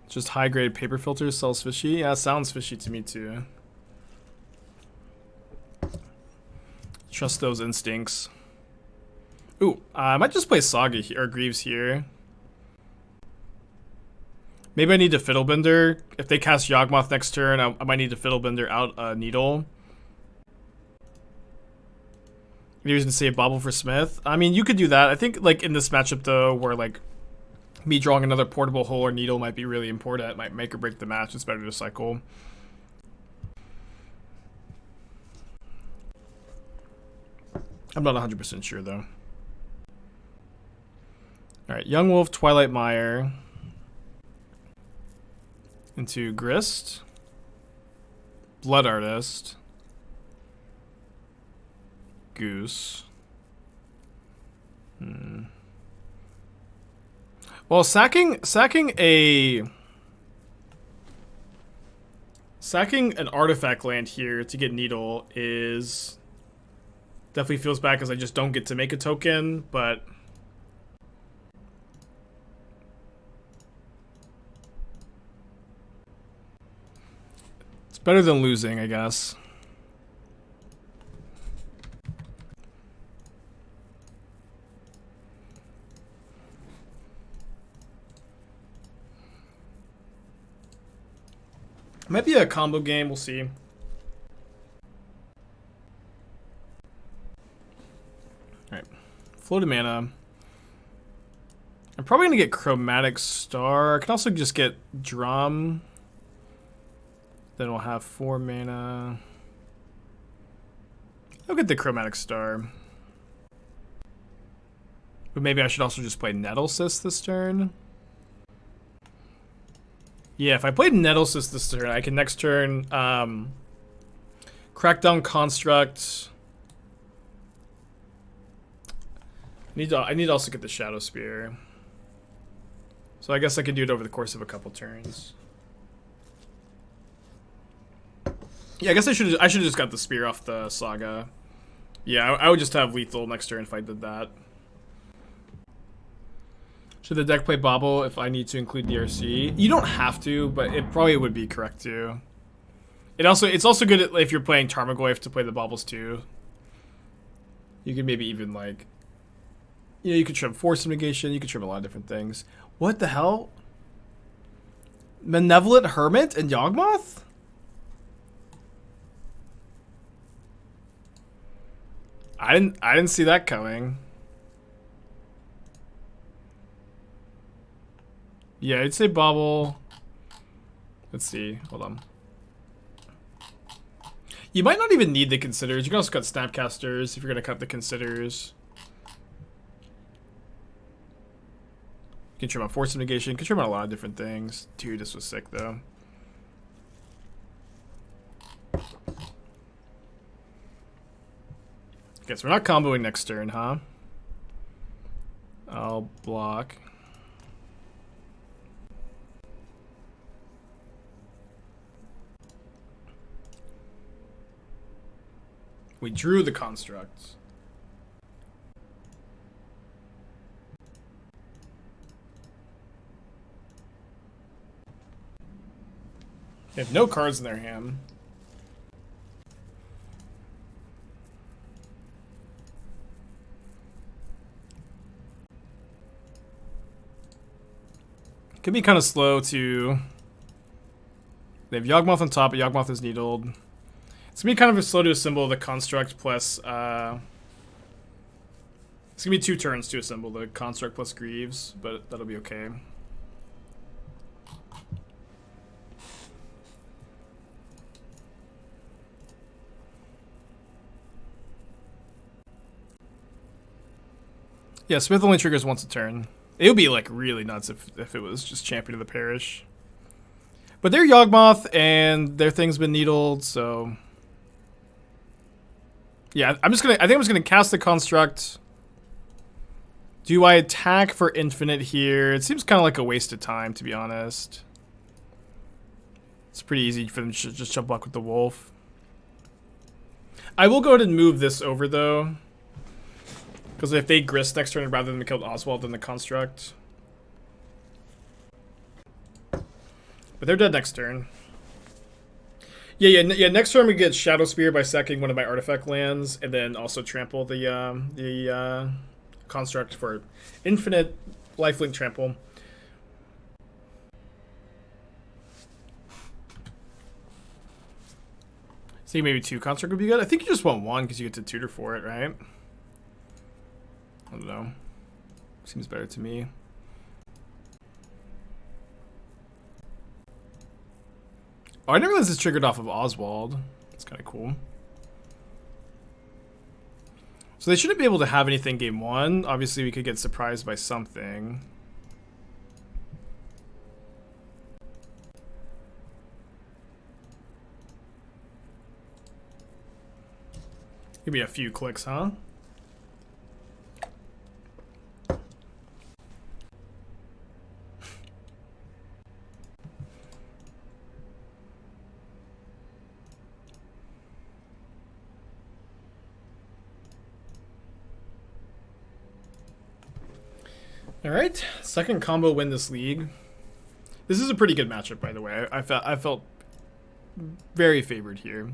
Just high grade paper filters sells fishy. Yeah, sounds fishy to me too. Trust those instincts. Ooh, I might just play Saga or Greaves here. Maybe I need to Fiddlebender. If they cast Yawgmoth next turn, I might need to Fiddlebender out Needle. Any reason to save Bauble for Smith? I mean, you could do that. I think like in this matchup though, where like me drawing another portable hole or Needle might be really important. It might make or break the match. It's better to cycle. I'm not 100% sure though. Alright, Young Wolf, Twilight Mire. Into Grist. Blood Artist. Goose. Well, sacking an artifact land here to get Needle is definitely feels bad because I just don't get to make a token, but it's better than losing, I guess. Might be a combo game, we'll see. Alright. Floated mana. I'm probably gonna get Chromatic Star. I can also just get Drum. Then we'll have 4 mana. I'll get the Chromatic Star. But maybe I should also just play Nettlecyst this turn. Yeah, if I played Nettlecyst this turn, I can next turn Crackdown Construct I need to also get the Shadow Spear. So I guess I can do it over the course of a couple turns. Yeah, I guess I should have just got the spear off the Saga. Yeah, I would just have lethal next turn if I did that. Should the deck play Bauble if I need to include DRC? You don't have to, but it probably would be correct to. It's also good if you're playing Tarmogoyf to play the Baubles too. You could maybe even like, you know, you could trim Force Negation. You could trim a lot of different things. What the hell? Malevolent Hermit and Yawgmoth? I didn't see that coming. Yeah, I'd say Bauble. Let's see. Hold on. You might not even need the Considers. You can also cut Snapcasters if you're gonna cut the Considers. You can trim on Force Negation. You can trim on a lot of different things. Dude, this was sick though. Okay, so we're not comboing next turn, huh? I'll block. We drew the constructs. They have no cards in their hand. Could be kind of slow to... They have Yawgmoth on top, but Yawgmoth is needled. It's gonna be kind of slow to assemble the construct plus... it's gonna be 2 turns to assemble the construct plus Greaves, but that'll be okay. Yeah, Smith only triggers once a turn. It would be like really nuts if it was just Champion of the Parish. But they're Yawgmoth and their thing's been needled, so yeah, I think I'm just gonna cast the construct. Do I attack for infinite here? It seems kind of like a waste of time, to be honest. It's pretty easy for them to just jump block with the wolf. I will go ahead and move this over though. Because if they grist next turn rather than kill Oswald in the construct. But they're dead next turn. Yeah, next turn we get Shadow Spear by sacking one of my artifact lands, and then also trample the construct for infinite lifelink trample. So maybe 2 construct would be good. I think you just want 1 because you get to tutor for it, right? I don't know. Seems better to me. Oh, I didn't realize it's triggered off of Oswald. That's kind of cool. So they shouldn't be able to have anything game 1. Obviously, we could get surprised by something. Give me a few clicks, huh? Alright, second combo win this league. This is a pretty good matchup, by the way. I felt very favored here.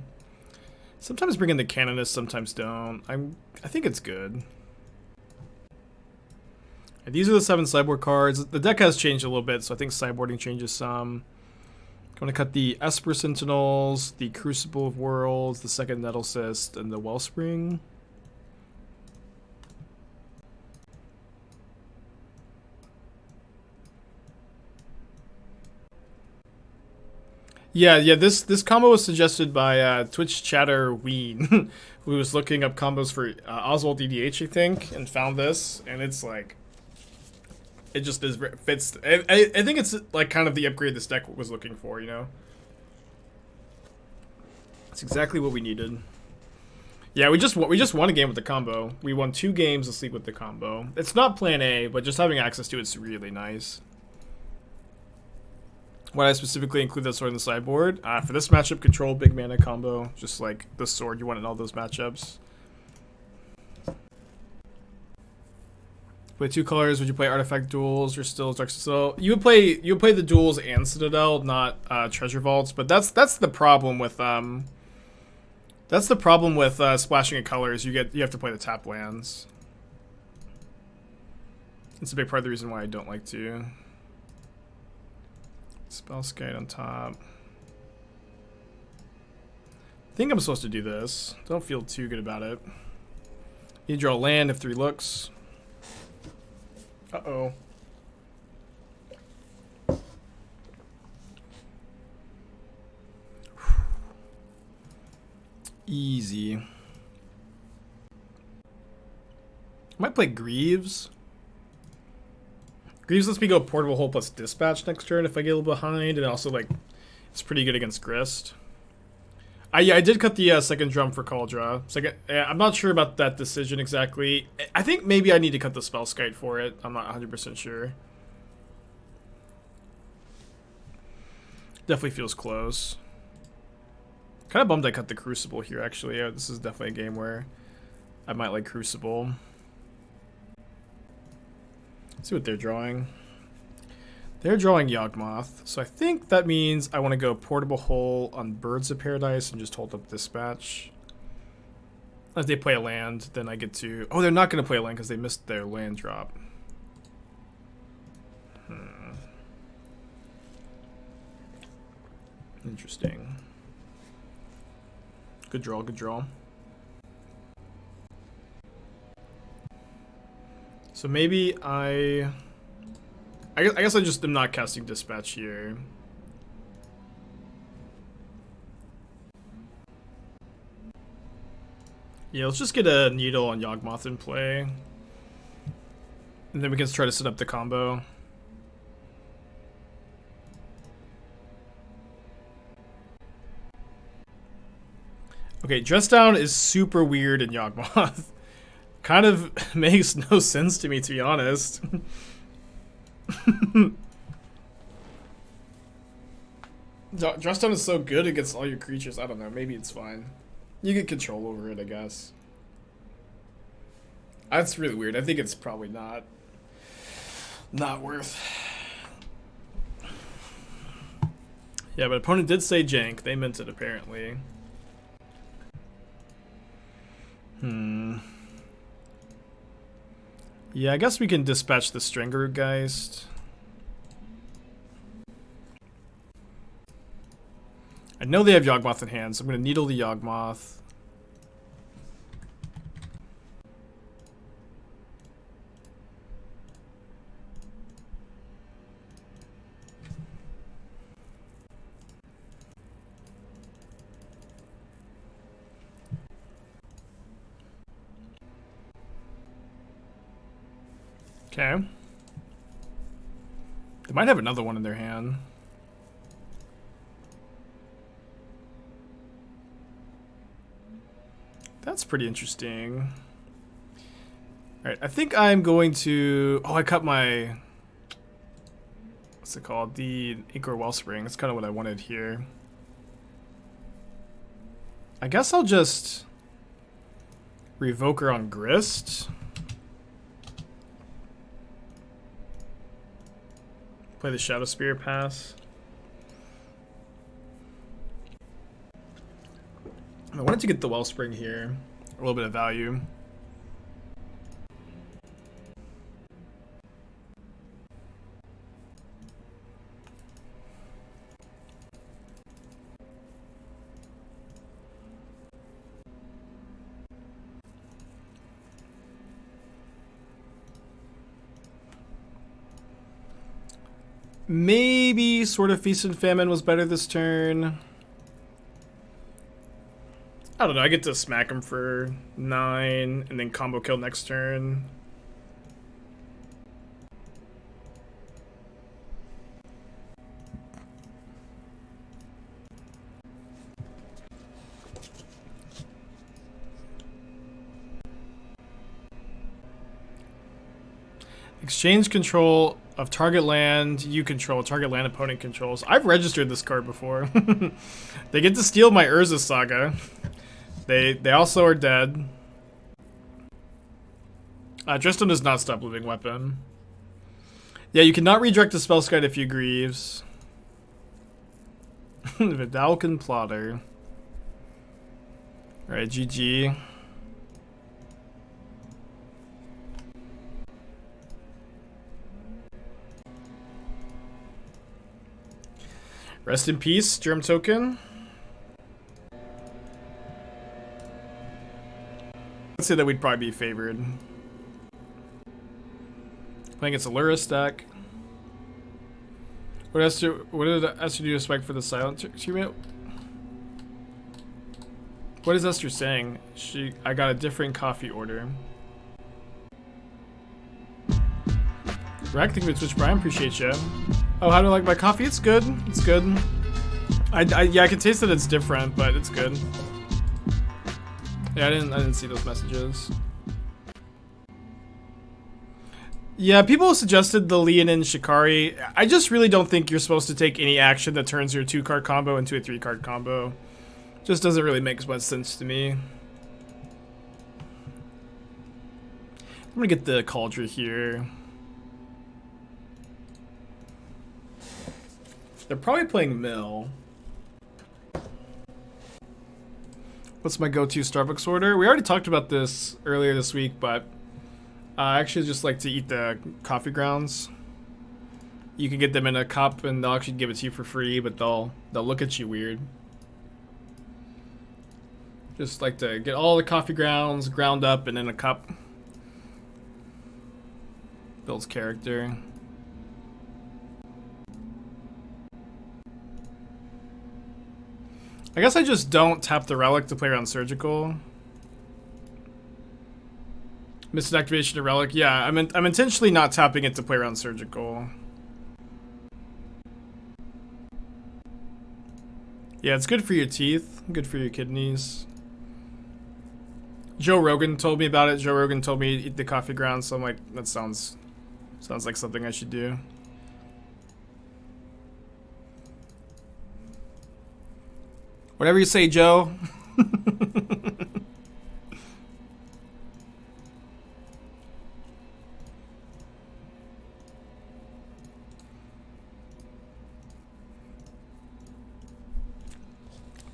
Sometimes bring in the Canonist, sometimes don't. I think it's good. And these are the 7 sideboard cards. The deck has changed a little bit, so I think sideboarding changes some. I'm going to cut the Esper Sentinels, the Crucible of Worlds, the second Nettle Cyst, and the Wellspring. Yeah. This combo was suggested by Twitch chatter Ween, who was looking up combos for Oswald EDH, I think, and found this, and it's like, it just fits. I think it's like kind of the upgrade this deck was looking for, you know. It's exactly what we needed. Yeah, we just won a game with the combo. We won 2 games this league with the combo. It's not plan A, but just having access to it's really nice. Why I specifically include that sword in the sideboard? For this matchup, control big mana combo, just like the sword you want in all those matchups. Play 2 colors. Would you play artifact duels or still Darksteel Citadel? You would play the duels and Citadel, not treasure vaults. But that's the problem with splashing in colors. You have to play the tap lands. It's a big part of the reason why I don't like to. Spellskite on top. I think I'm supposed to do this. Don't feel too good about it. You draw land if 3 looks. Uh-oh. Easy. Might play Greaves. Greaves lets me go Portable Hole plus Dispatch next turn if I get a little behind, and also, like, it's pretty good against Grist. Yeah, I did cut the second drum for Kaldra. I'm not sure about that decision exactly. I think maybe I need to cut the Spellskite for it. I'm not 100% sure. Definitely feels close. Kind of bummed I cut the Crucible here, actually. Yeah, this is definitely a game where I might like Crucible. Let's see what they're drawing. They're drawing Yawgmoth, so I think that means I want to go Portable Hole on Birds of Paradise and just hold up Dispatch. If they play a land, then I get to... Oh, they're not going to play a land because they missed their land drop. Interesting. Good draw, good draw. So maybe I guess I just am not casting Dispatch here. Yeah, let's just get a Needle on Yawgmoth in play. And then we can try to set up the combo. Okay, Dress Down is super weird in Yawgmoth. Kind of makes no sense to me, to be honest. Dress Down is so good against all your creatures. I don't know. Maybe it's fine. You get control over it, I guess. That's really weird. I think it's probably not worth. Yeah, but opponent did say jank. They meant it, apparently. Yeah, I guess we can dispatch the Strangergeist. I know they have Yawgmoth in hand, so I'm going to Needle the Yawgmoth. Okay. They might have another one in their hand. That's pretty interesting. Alright, I think I'm going to... Oh, I cut my... What's it called? The Ichor Wellspring. That's kind of what I wanted here. I guess I'll just... Revoker on Grist. Play the Shadow Spear pass. I wanted to get the Wellspring here. A little bit of value. Maybe Sword of Feast and Famine was better this turn. I don't know, I get to smack him for 9 and then combo kill next turn. Exchange control of target land you control, target land opponent controls. I've registered this card before. They get to steal my Urza Saga. They also are dead. Dresden does not stop living weapon. Yeah, you cannot redirect the spell guide if you Greaves. Vidalcan Plotter. Alright, GG. Rest in peace, Germ Token. Let's say that we'd probably be favored. Playing against a Lurrus deck. What did Esther do to spike for the silent treatment? What is Esther saying? I got a different coffee order. Rack, thank you for Twitch Prime, appreciate you. Oh, how do I like my coffee? It's good. It's good. Yeah, I can taste that it's different, but it's good. Yeah, I didn't see those messages. Yeah, people suggested the Leonin Shikari. I just really don't think you're supposed to take any action that turns your 2-card combo into a 3-card combo. Just doesn't really make much sense to me. I'm gonna get the Kaldra here. They're probably playing Mill. What's my go-to Starbucks order? We already talked about this earlier this week, but I actually just like to eat the coffee grounds. You can get them in a cup and they'll actually give it to you for free, but they'll look at you weird. Just like to get all the coffee grounds ground up and in a cup. Builds character. I guess I just don't tap the Relic to play around Surgical. Missed activation of Relic. Yeah, I'm intentionally not tapping it to play around Surgical. Yeah, it's good for your teeth. Good for your kidneys. Joe Rogan told me about it. Joe Rogan told me to eat the coffee grounds, so I'm like, that sounds like something I should do. Whatever you say, Joe.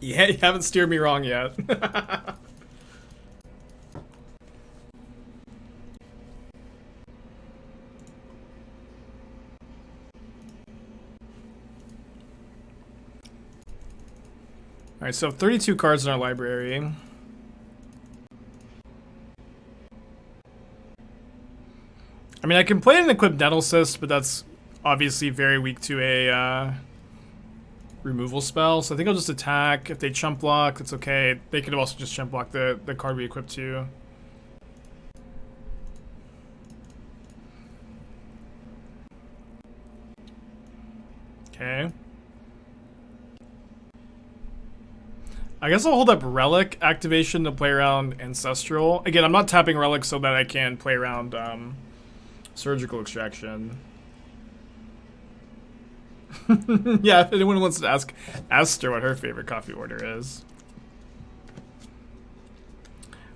Yeah, you haven't steered me wrong yet. Alright, so 32 cards in our library. I mean, I can play an equipped Nettle Cyst, but that's obviously very weak to a removal spell. So I think I'll just attack. If they chump block, that's okay. They could also just chump block the card we equipped to. Okay. I guess I'll hold up Relic activation to play around Ancestral. Again, I'm not tapping Relic so that I can play around Surgical Extraction. Yeah, if anyone wants to ask Esther what her favorite coffee order is.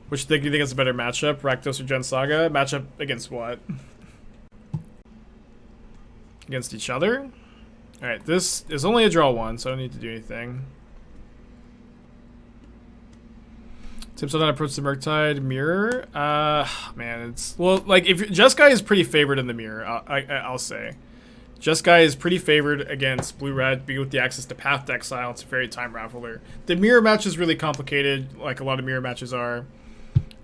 Which do you think is a better matchup? Rakdos or Gen Saga? Matchup against what? Against each other? Alright, this is only a draw 1, so I don't need to do anything. Tips on how to approach the Murktide mirror. Man, it's well, like if Jeskai is pretty favored in the mirror. I'll say, Jeskai is pretty favored against blue-red. Be with the access to Path to Exile. It's a very time raffler. The mirror match is really complicated, like a lot of mirror matches are.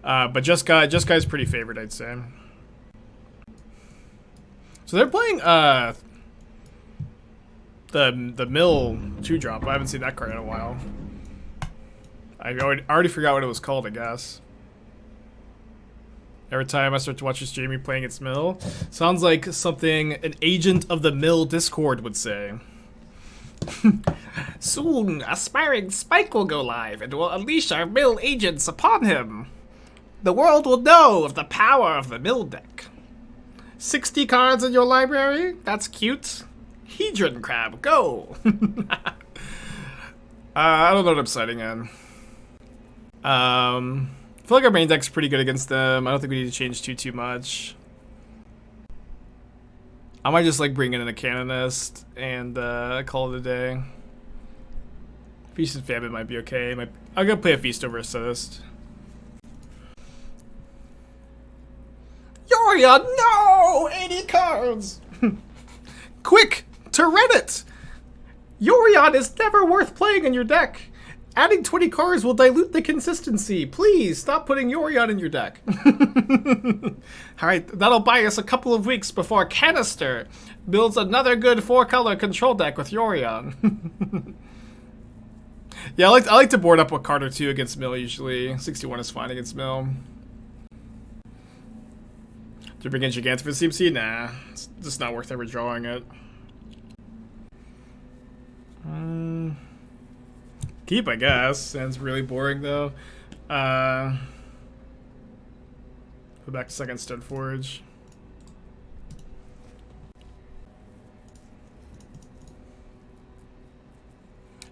But Jeskai is pretty favored, I'd say. So they're playing the Mill 2-drop. I haven't seen that card in a while. I already forgot what it was called, I guess. Every time I start to watch this Jamie playing its Mill, sounds like something an agent of the Mill Discord would say. Soon, aspiring Spike will go live and will unleash our Mill agents upon him. The world will know of the power of the Mill deck. 60 cards in your library? That's cute. Hedron Crab, go! I don't know what I'm citing in. I feel like our main deck's pretty good against them. I don't think we need to change too much. I might just like bring in a Canonist and call it a day. Feast and Famine might be okay. I'm gonna play a Feast over Assist. Yorion, no! 80 cards! Quick! To Reddit! Yorion is never worth playing in your deck. Adding 20 cards will dilute the consistency. Please stop putting Yorion in your deck. Alright, that'll buy us a couple of weeks before Canister builds another good 4-color control deck with Yorion. Yeah, I like to board up a card or two against Mill usually. 61 is fine against Mill. To bring in Gigant for CMC? Nah, it's just not worth ever drawing it. Keep, I guess. Sounds really boring though. Go back to second Stoneforge.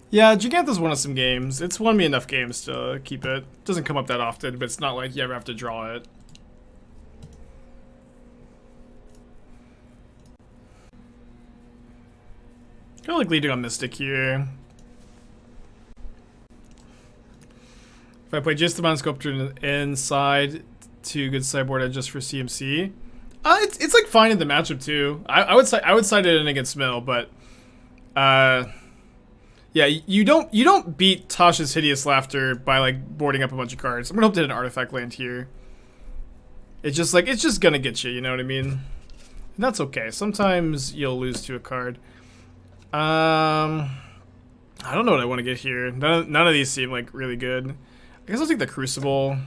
Yeah, Gigantha's won us some games. It's won me enough games to keep it. Doesn't come up that often, but it's not like you ever have to draw it. Kind of like leading on Mystic here. If I play just the Mountain Sculptor inside, 2 good sideboard edges for CMC. It's like fine in the matchup too. I would side it in against Mill, but yeah, you don't beat Tasha's Hideous Laughter by like boarding up a bunch of cards. I'm gonna hope to hit an artifact land here. It's just gonna get you, you know what I mean? And that's okay. Sometimes you'll lose to a card. I don't know what I want to get here. None of these seem like really good. I guess I'll take the Crucible.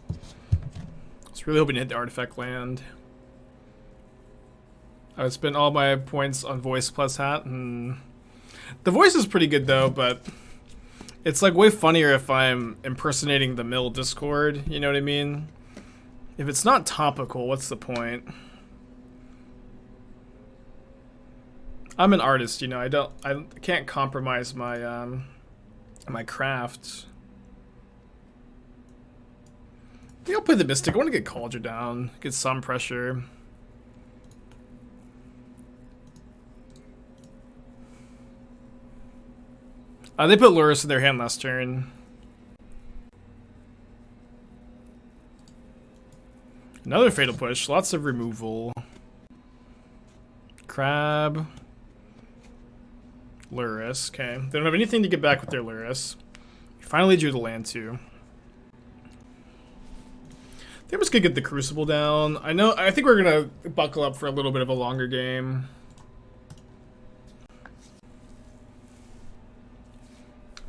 I was really hoping to hit the artifact land. I would spend all my points on Voice plus Hat, and the Voice is pretty good though, but it's like way funnier if I'm impersonating the Mill Discord, you know what I mean? If it's not topical, what's the point? I'm an artist, you know. I can't compromise my my craft. I think I'll play the Mystic. I want to get Kaldra down, get some pressure. They put Lurrus in their hand last turn. Another Fatal Push. Lots of removal. Crab. Lurrus. Okay. They don't have anything to get back with their Lurrus. Finally drew the land too. They're just gonna get the Crucible down. I think we're gonna buckle up for a little bit of a longer game.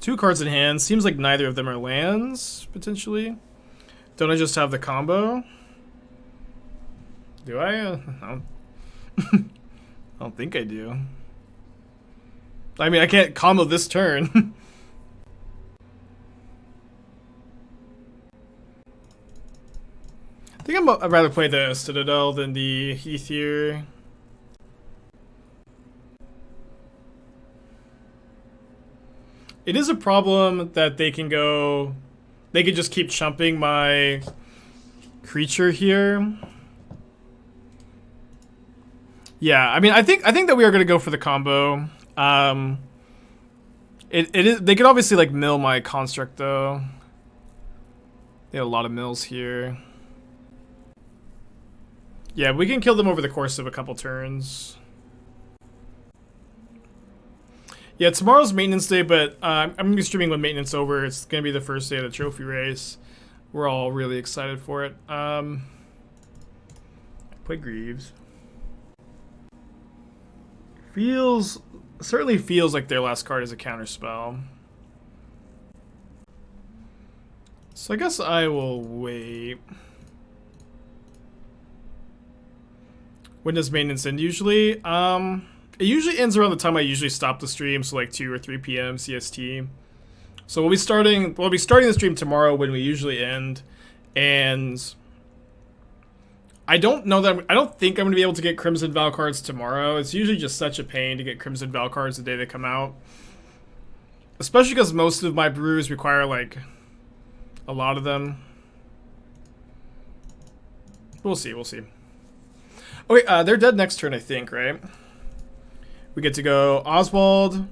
Two cards in hand. Seems like neither of them are lands, potentially. Don't I just have the combo? Do I? I don't think I do. I mean, I can't combo this turn. I think I'd rather play the Citadel than the Heath here. It is a problem that they can just keep chumping my creature here. Yeah, I mean, I think that we are gonna go for the combo. They could obviously like mill my construct though. They have a lot of mills here. Yeah, we can kill them over the course of a couple turns. Yeah, tomorrow's maintenance day, but I'm gonna be streaming with maintenance over. It's gonna be the first day of the trophy race. We're all really excited for it. Play Greaves. Certainly feels like their last card is a counterspell. So I guess I will wait. When does maintenance end usually? It usually ends around the time I usually stop the stream, so like 2 or 3 p.m. CST. So we'll be starting the stream tomorrow when we usually end, and I don't know that I don't think I'm gonna be able to get Crimson Val cards tomorrow. It's usually just such a pain to get Crimson Val cards the day they come out. Especially because most of my brews require like a lot of them. We'll see, we'll see. Okay, they're dead next turn, I think, right? We get to go Oswald,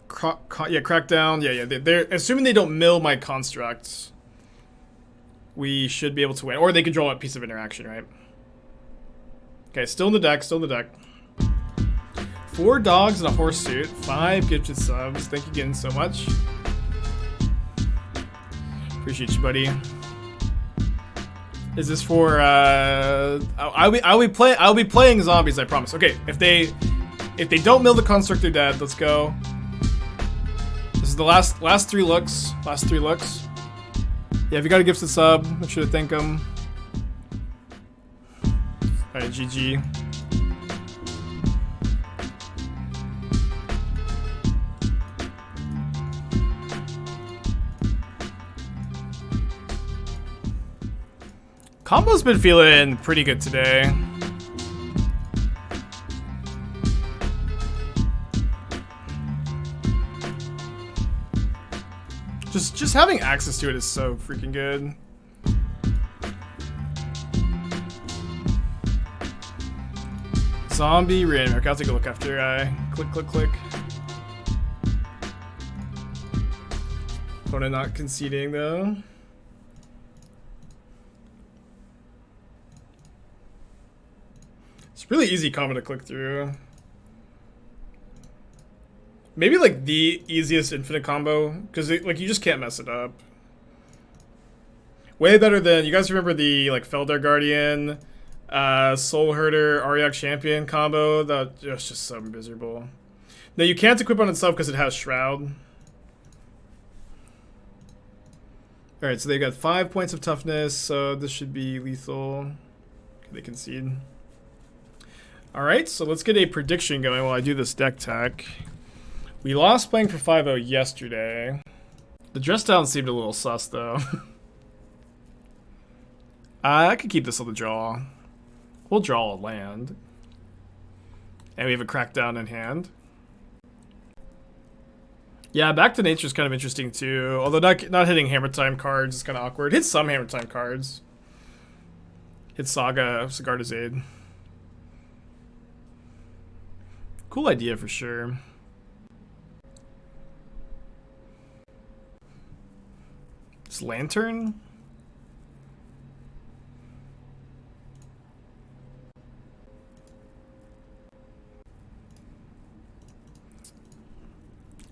Crackdown. Yeah, they're assuming they don't mill my constructs. We should be able to win. Or they could draw a piece of interaction, right? Okay, still in the deck, still in the deck. 4 dogs and a horse suit. 5 gifted subs. Thank you again so much. Appreciate you, buddy. Is this for I'll be playing zombies, I promise. Okay, if they don't mill the construct, they're dead. Let's go. This is the last 3 looks. Last 3 looks. Yeah, if you got a gifted sub, make sure to thank them. Alright, GG. Combo's been feeling pretty good today. Just having access to it is so freaking good. Zombie random. Okay, I'll take a look after I click, click, click. Opponent not conceding though. It's really easy combo to click through. Maybe like the easiest infinite combo, because like you just can't mess it up. Way better than, you guys remember the like Feldar Guardian, Soul Herder, Ariok Champion combo? That was just so miserable. No, you can't equip on itself because it has Shroud. Alright, so they got 5 points of toughness, so this should be lethal. They concede. Alright, so let's get a prediction going while I do this deck tech. We lost playing for 5-0 yesterday. The dress down seemed a little sus, though. I could keep this on the draw. We'll draw a land. And we have a Crackdown in hand. Yeah, Back to Nature is kind of interesting, too. Although not hitting Hammer Time cards is kind of awkward. Hit some Hammer Time cards. Hit Saga, Sigarda's Aid. Cool idea for sure. This Lantern?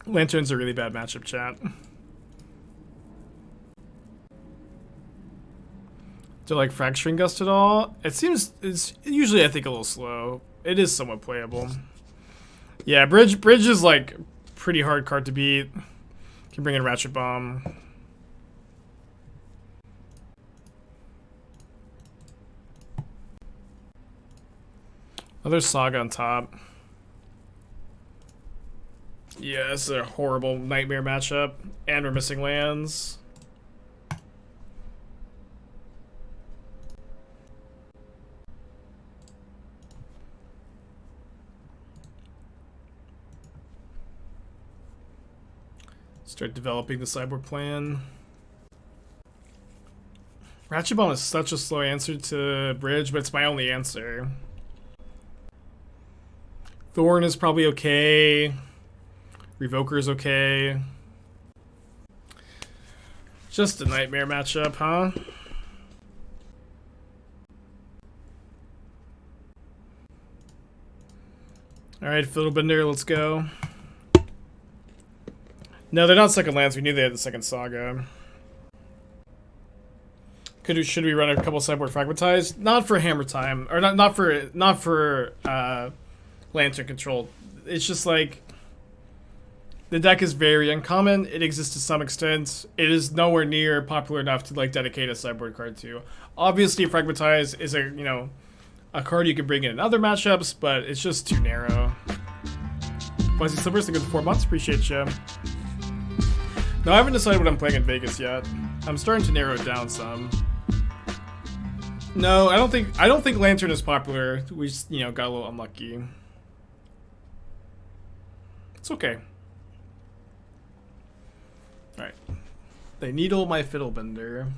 Lantern's a really bad matchup, chat. Do you like Fracturing Gust at all? It's usually I think a little slow. It is somewhat playable. Yeah, Bridge is like pretty hard card to beat. Can bring in Ratchet Bomb. Another Saga on top. Yeah, this is a horrible nightmare matchup. And we're missing lands. Start developing the sideboard plan. Ratchet Bomb is such a slow answer to Bridge, but it's my only answer. Thorn is probably okay. Revoker is okay. Just a nightmare matchup, huh? Alright, Fiddlebender, let's go. No, they're not second lands. We knew they had the second Saga. Should we run a couple sideboard Fragmentized? Not for Hammer Time, or not for Lantern control. It's just like the deck is very uncommon. It exists to some extent. It is nowhere near popular enough to like dedicate a sideboard card to. Obviously, Fragmentize is a card you can bring in other matchups, but it's just too narrow. Fuzzy Slippers, thank you for 4 months. Appreciate you. No, I haven't decided what I'm playing in Vegas yet. I'm starting to narrow it down some. No, I don't think Lantern is popular. We just, you know, got a little unlucky. It's okay. Alright. They needle my Fiddlebender.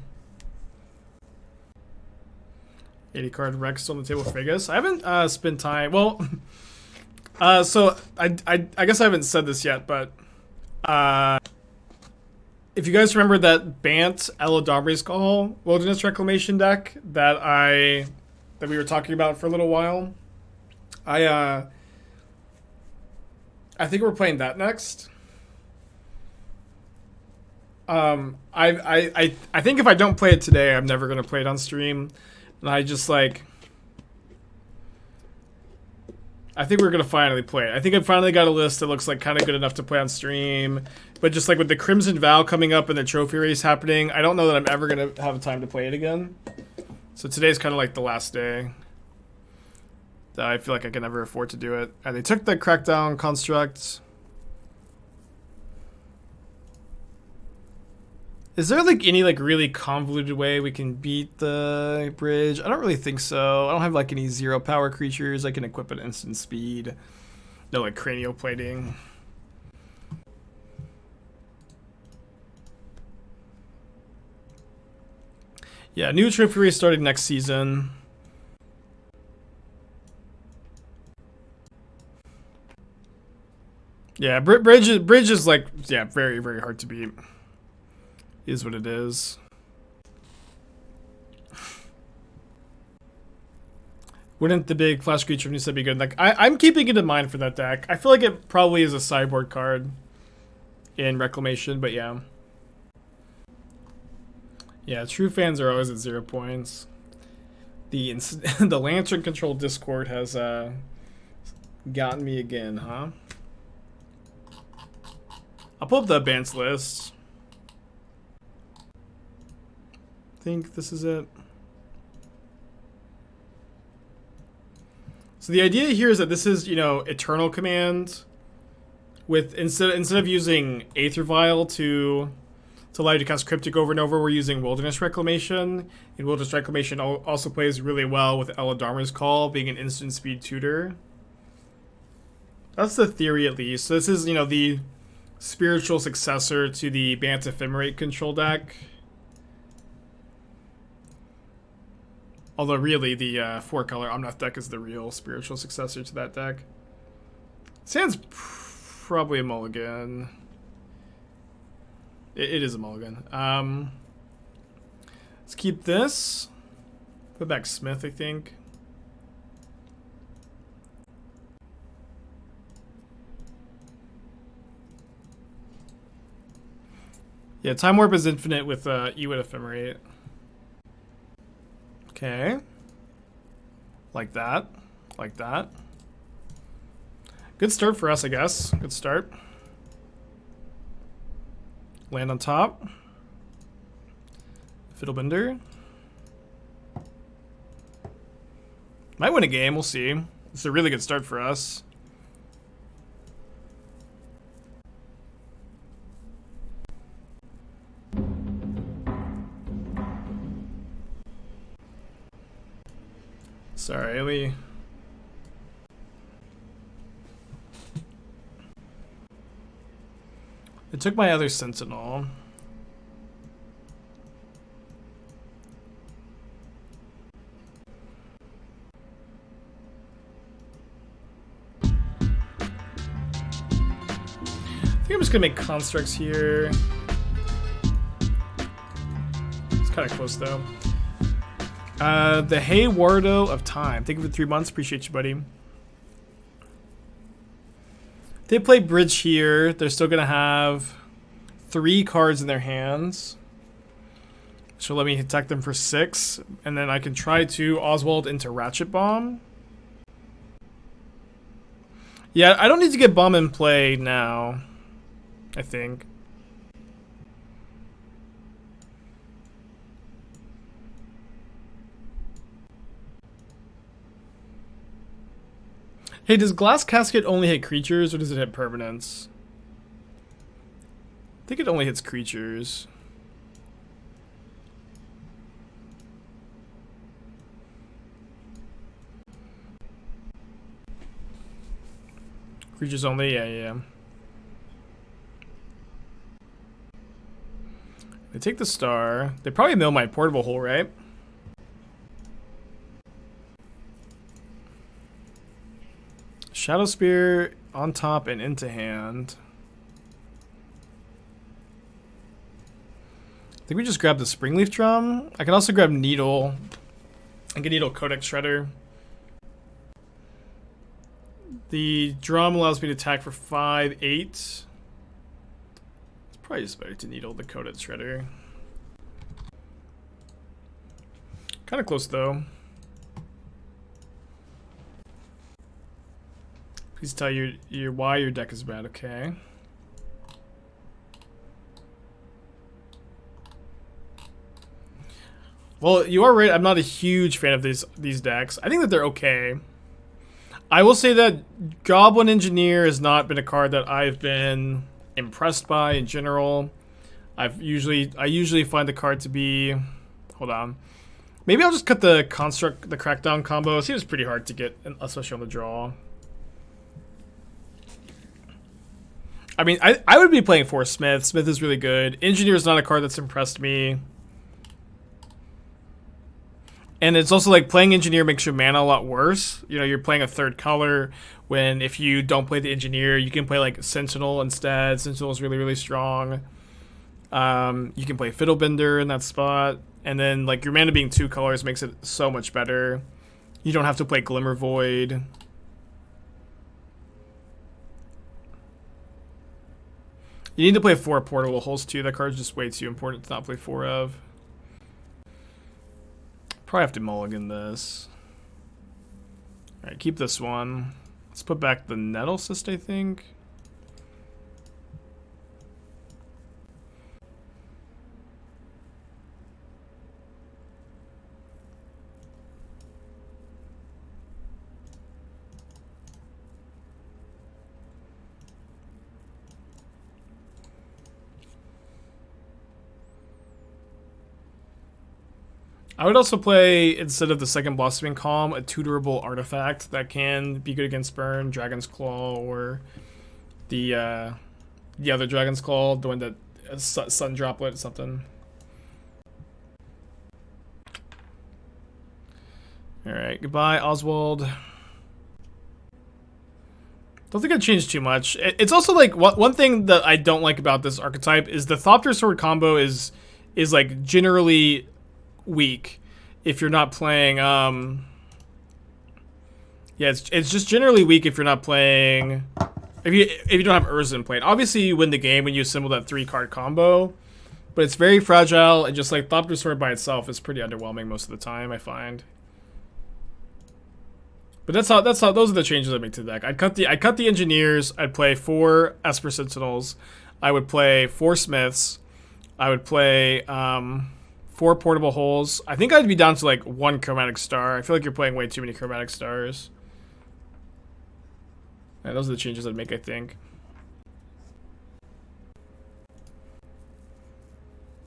80 card Rex still on the table for Vegas. I haven't spent time. Well, so I guess I haven't said this yet, but if you guys remember that Bant Eladamri's Call Wilderness Reclamation deck that we were talking about for a little while, I think we're playing that next. I think if I don't play it today, I'm never gonna play it on stream. And I just like, I think we're gonna finally play it. I think I finally got a list that looks like kind of good enough to play on stream. But just like with the Crimson Vow coming up and the trophy race happening, I don't know that I'm ever gonna have time to play it again. So today's kind of like the last day that I feel like I can never afford to do it. And they took the Crackdown Construct. Is there like any like really convoluted way we can beat the bridge? I don't really think so. I don't have like any 0 power creatures I can equip at instant speed. No like cranial plating. Yeah, new trophy race starting next season. Yeah, bridge is like, yeah, very, very hard to beat. Is what it is. Wouldn't the big flash creature needs to be good? Like I'm keeping it in mind for that deck. I feel like it probably is a sideboard card in Reclamation, but yeah. Yeah, true fans are always at 0 points. The the Lantern Control Discord has gotten me again, huh? I'll pull up the Bant's list. I think this is it. So the idea here is that this is, you know, Eternal Command with instead of using Aether Vial to allow you to cast Cryptic over and over, we're using Wilderness Reclamation. And Wilderness Reclamation also plays really well with Eladamri's Call being an instant speed tutor. That's the theory, at least. So this is, you know, the spiritual successor to the Bant Ephemerate control deck. Although really the 4-color Omnath deck is the real spiritual successor to that deck. Sand's probably a mulligan. It is a mulligan. Let's keep this. Put back Smith, I think. Yeah, Time Warp is infinite with Ewit Ephemerate. Okay. Like that. Like that. Good start for us, I guess. Good start. Land on top. Fiddlebender. Might win a game, we'll see. It's a really good start for us. Sorry, Ellie. It took my other Sentinel. I think I'm just gonna make constructs here. It's kind of close though. The Haywardo of Time. Thank you for 3 months. Appreciate you, buddy. They play bridge here. They're still going to have 3 cards in their hands. So let me attack them for 6. And then I can try to Oswald into Ratchet Bomb. Yeah, I don't need to get Bomb in play now, I think. Hey, does Glass Casket only hit creatures, or does it hit permanents? I think it only hits creatures. Creatures only, yeah. They take the star. They probably mill my portable hole, right? Shadow Spear on top and into hand. I think we just grab the Springleaf Drum. I can also grab Needle. I can Needle Codex Shredder. The Drum allows me to attack for 5, 8. It's probably just better to Needle the Codex Shredder. Kind of close though. Please tell your why your deck is bad, okay? Well, you are right. I'm not a huge fan of these decks. I think that they're okay. I will say that Goblin Engineer has not been a card that I've been impressed by in general. I usually find the card to be, hold on. Maybe I'll just cut the Construct, the Crackdown combo. It seems pretty hard to get, especially on the draw. I mean, I would be playing for Smith. Smith is really good. Engineer is not a card that's impressed me. And it's also like playing Engineer makes your mana a lot worse. You know, you're playing a third color when if you don't play the Engineer, you can play like Sentinel instead. Sentinel is really, really strong. You can play Fiddlebender in that spot. And then like your mana being 2 colors makes it so much better. You don't have to play Glimmer Void. You need to play 4 portable holes too. That card's just way too important to not play 4 of. Probably have to mulligan this. Alright, keep this one. Let's put back the Nettle Cyst, I think. I would also play, instead of the second Blossoming Calm, a tutorable artifact that can be good against Burn, Dragon's Claw, or the other Dragon's Claw, the one that Sun Droplet or something. Alright, goodbye, Oswald. Don't think I'd change too much. It's also like, one thing that I don't like about this archetype is the Thopter Sword combo is like generally weak if you're not playing yeah, it's just generally weak if you're not playing if you don't have Urza in play. Obviously you win the game when you assemble that 3-card combo, but it's very fragile, and just like Thopter Sword by itself is pretty underwhelming most of the time, I find. But that's how those are the changes I make to the deck. I'd cut the Engineers, I'd play 4 Esper Sentinels, I would play 4 Smiths, I would play 4 portable holes. I think I'd be down to like 1 Chromatic Star. I feel like you're playing way too many Chromatic Stars. And those are the changes I'd make, I think.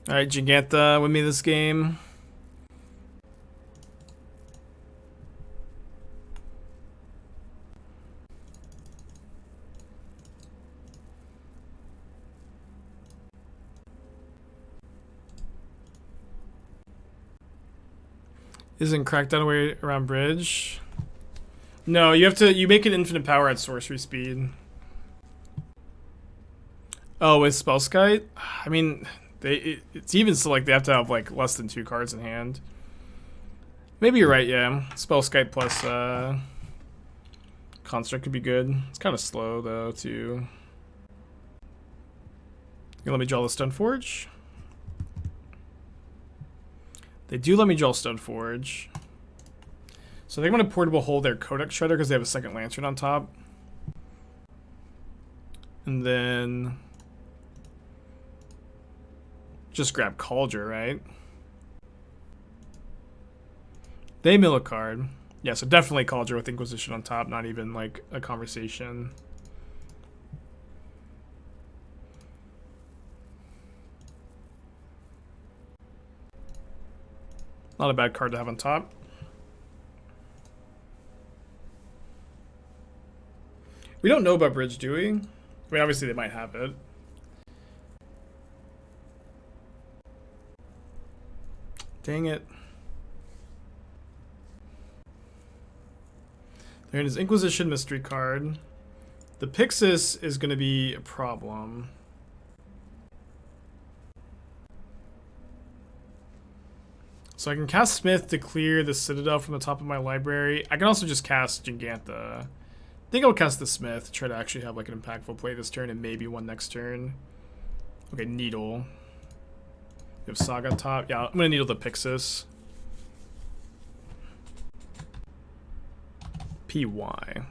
Alright, Giganta, win me this game. Isn't Crackdown way around bridge? No, you make it infinite power at sorcery speed. Oh, with Spellskite? I mean, it's even still like they have to have like less than 2 cards in hand. Maybe you're right, yeah. Spellskite plus Construct could be good. It's kind of slow though too. You let me draw the Stoneforge? They do let me draw Stoneforge. So they want to portable hold their Codex Shredder because they have a second Lantern on top. And then just grab Kaldra, right? They mill a card. Yeah, so definitely Kaldra with Inquisition on top, not even like a conversation. Not a bad card to have on top. We don't know about bridge, do we? I mean, obviously they might have it. Dang it. There is Inquisition mystery card. The Pixis is going to be a problem. So I can cast Smith to clear the Citadel from the top of my library. I can also just cast Gigantha. I think I'll cast the Smith, try to actually have like an impactful play this turn and maybe one next turn. Okay, Needle. We have Saga on top. Yeah, I'm going to Needle the Pixis. PY.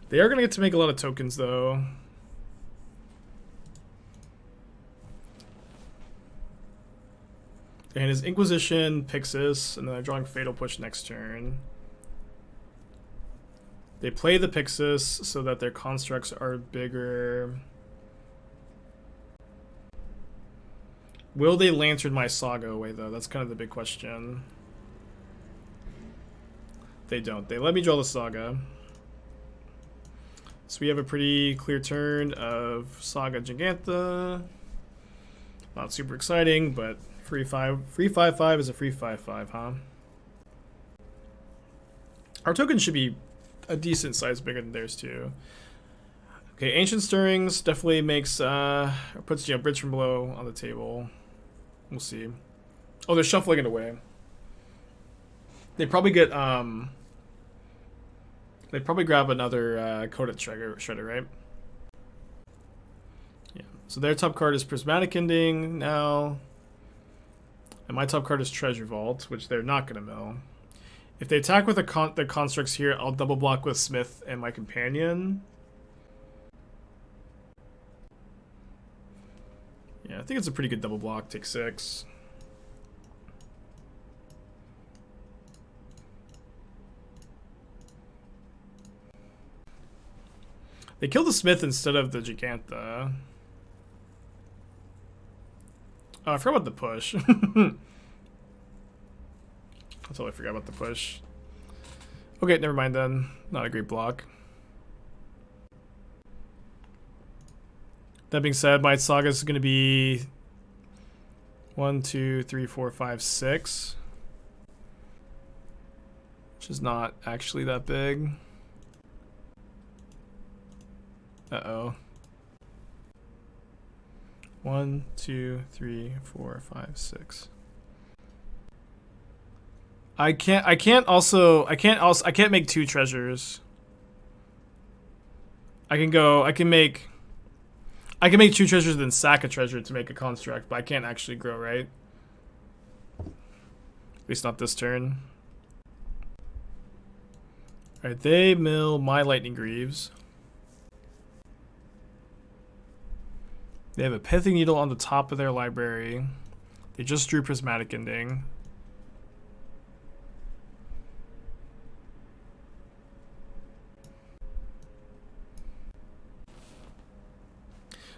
They are going to get to make a lot of tokens, though. And his Inquisition, Pixis, and then they're drawing Fatal Push next turn. They play the Pixis so that their constructs are bigger. Will they Lantern my Saga away, though? That's kind of the big question. They don't. They let me draw the Saga. So we have a pretty clear turn of Saga Gigantha. Not super exciting, but free 5/5 is a free 5/5, huh? Our token should be a decent size bigger than theirs too. Okay, Ancient Stirrings definitely makes puts Bridge from Below on the table. We'll see. Oh, they're shuffling it away. They probably get they'd probably grab another Coded Shredder, right? Yeah. So their top card is Prismatic Ending now. And my top card is Treasure Vault, which they're not going to mill. If they attack with the constructs here, I'll double block with Smith and my companion. Yeah, I think it's a pretty good double block. Take 6. They killed the Smith instead of the Gigantha. Oh, I forgot about the push. I totally forgot about the push. Okay, never mind then. Not a great block. That being said, my Saga is going to be 1, 2, 3, 4, 5, 6. Which is not actually that big. Uh-oh. 1, 2, 3, 4, 5, 6. I can't make 2 treasures. I can make 2 treasures and then sack a treasure to make a construct, but I can't actually grow, right? At least not this turn. Alright, they mill my Lightning Greaves. They have a Pithing Needle on the top of their library. They just drew Prismatic Ending.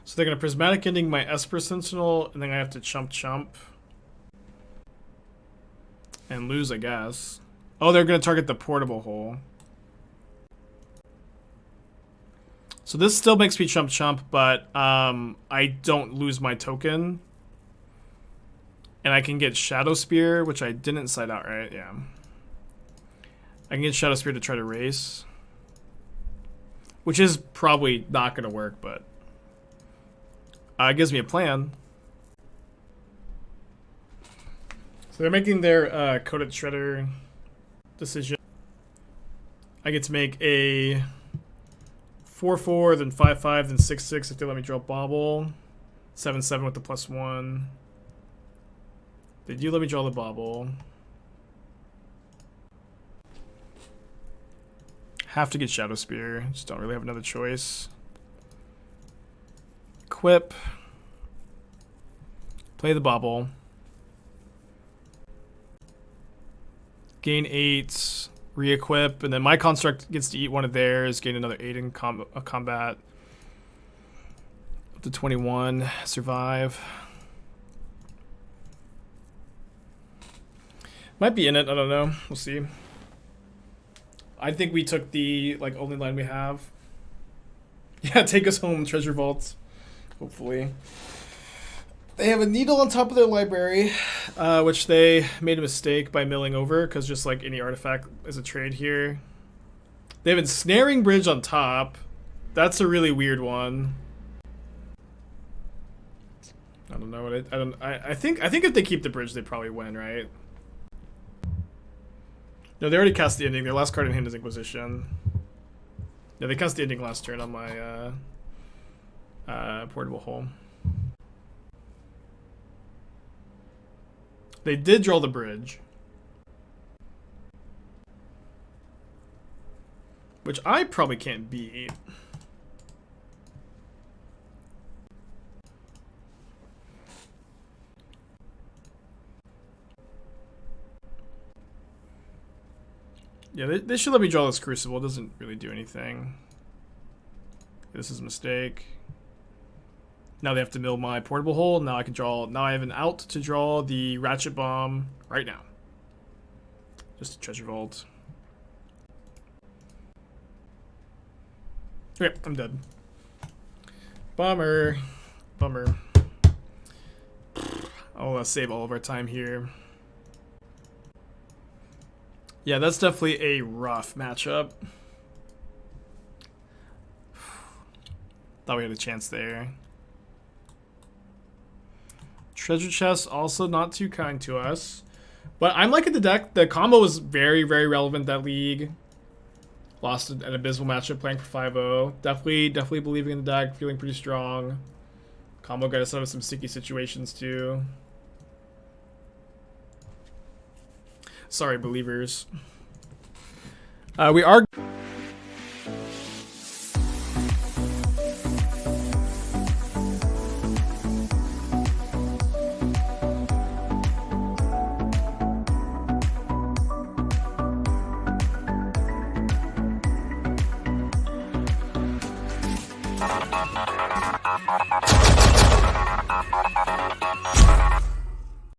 So they're going to Prismatic Ending my Esper Sentinel, and then I have to chump. And lose, I guess. Oh, they're going to target the portable hole. So this still makes me chump, but I don't lose my token. And I can get Shadow Spear, which I didn't cite out right, yeah. I can get Shadow Spear to try to race. Which is probably not going to work, but it gives me a plan. So they're making their Coded Shredder decision. I get to make a 4/4, then 5/5, then 6/6 if they let me draw Bauble. 7/7 with the +1. They do let me draw the Bauble. Have to get Shadow Spear. Just don't really have another choice. Equip. Play the Bauble. Gain 8. Re-equip, and then my construct gets to eat one of theirs, gain another 8 in combat. Up to 21, survive. Might be in it, I don't know. We'll see. I think we took the like only line we have. Yeah, take us home, treasure vaults. Hopefully. They have a needle on top of their library, which they made a mistake by milling over, because just like any artifact is a trade here. They have ensnaring bridge on top. That's a really weird one. I don't know what I think if they keep the bridge, they probably win, right? No, they already cast the ending. Their last card in hand is Inquisition. Yeah, they cast the ending last turn on my portable hole. They did draw the bridge, which I probably can't beat. Yeah, they should let me draw this Crucible. It doesn't really do anything. This is a mistake. Now they have to mill my portable hole. Now I can draw. Now I have an out to draw the Ratchet Bomb right now. Just a treasure vault. Okay, I'm dead. Bummer. Bummer. I'll save all of our time here. Yeah, that's definitely a rough matchup. Thought we had a chance there. Treasure chest also not too kind to us. But I'm liking the deck. The combo was very, very relevant that league. Lost an abysmal matchup playing for 5-0. Definitely believing in the deck, feeling pretty strong. Combo got us out of some sticky situations too. Sorry, believers. We are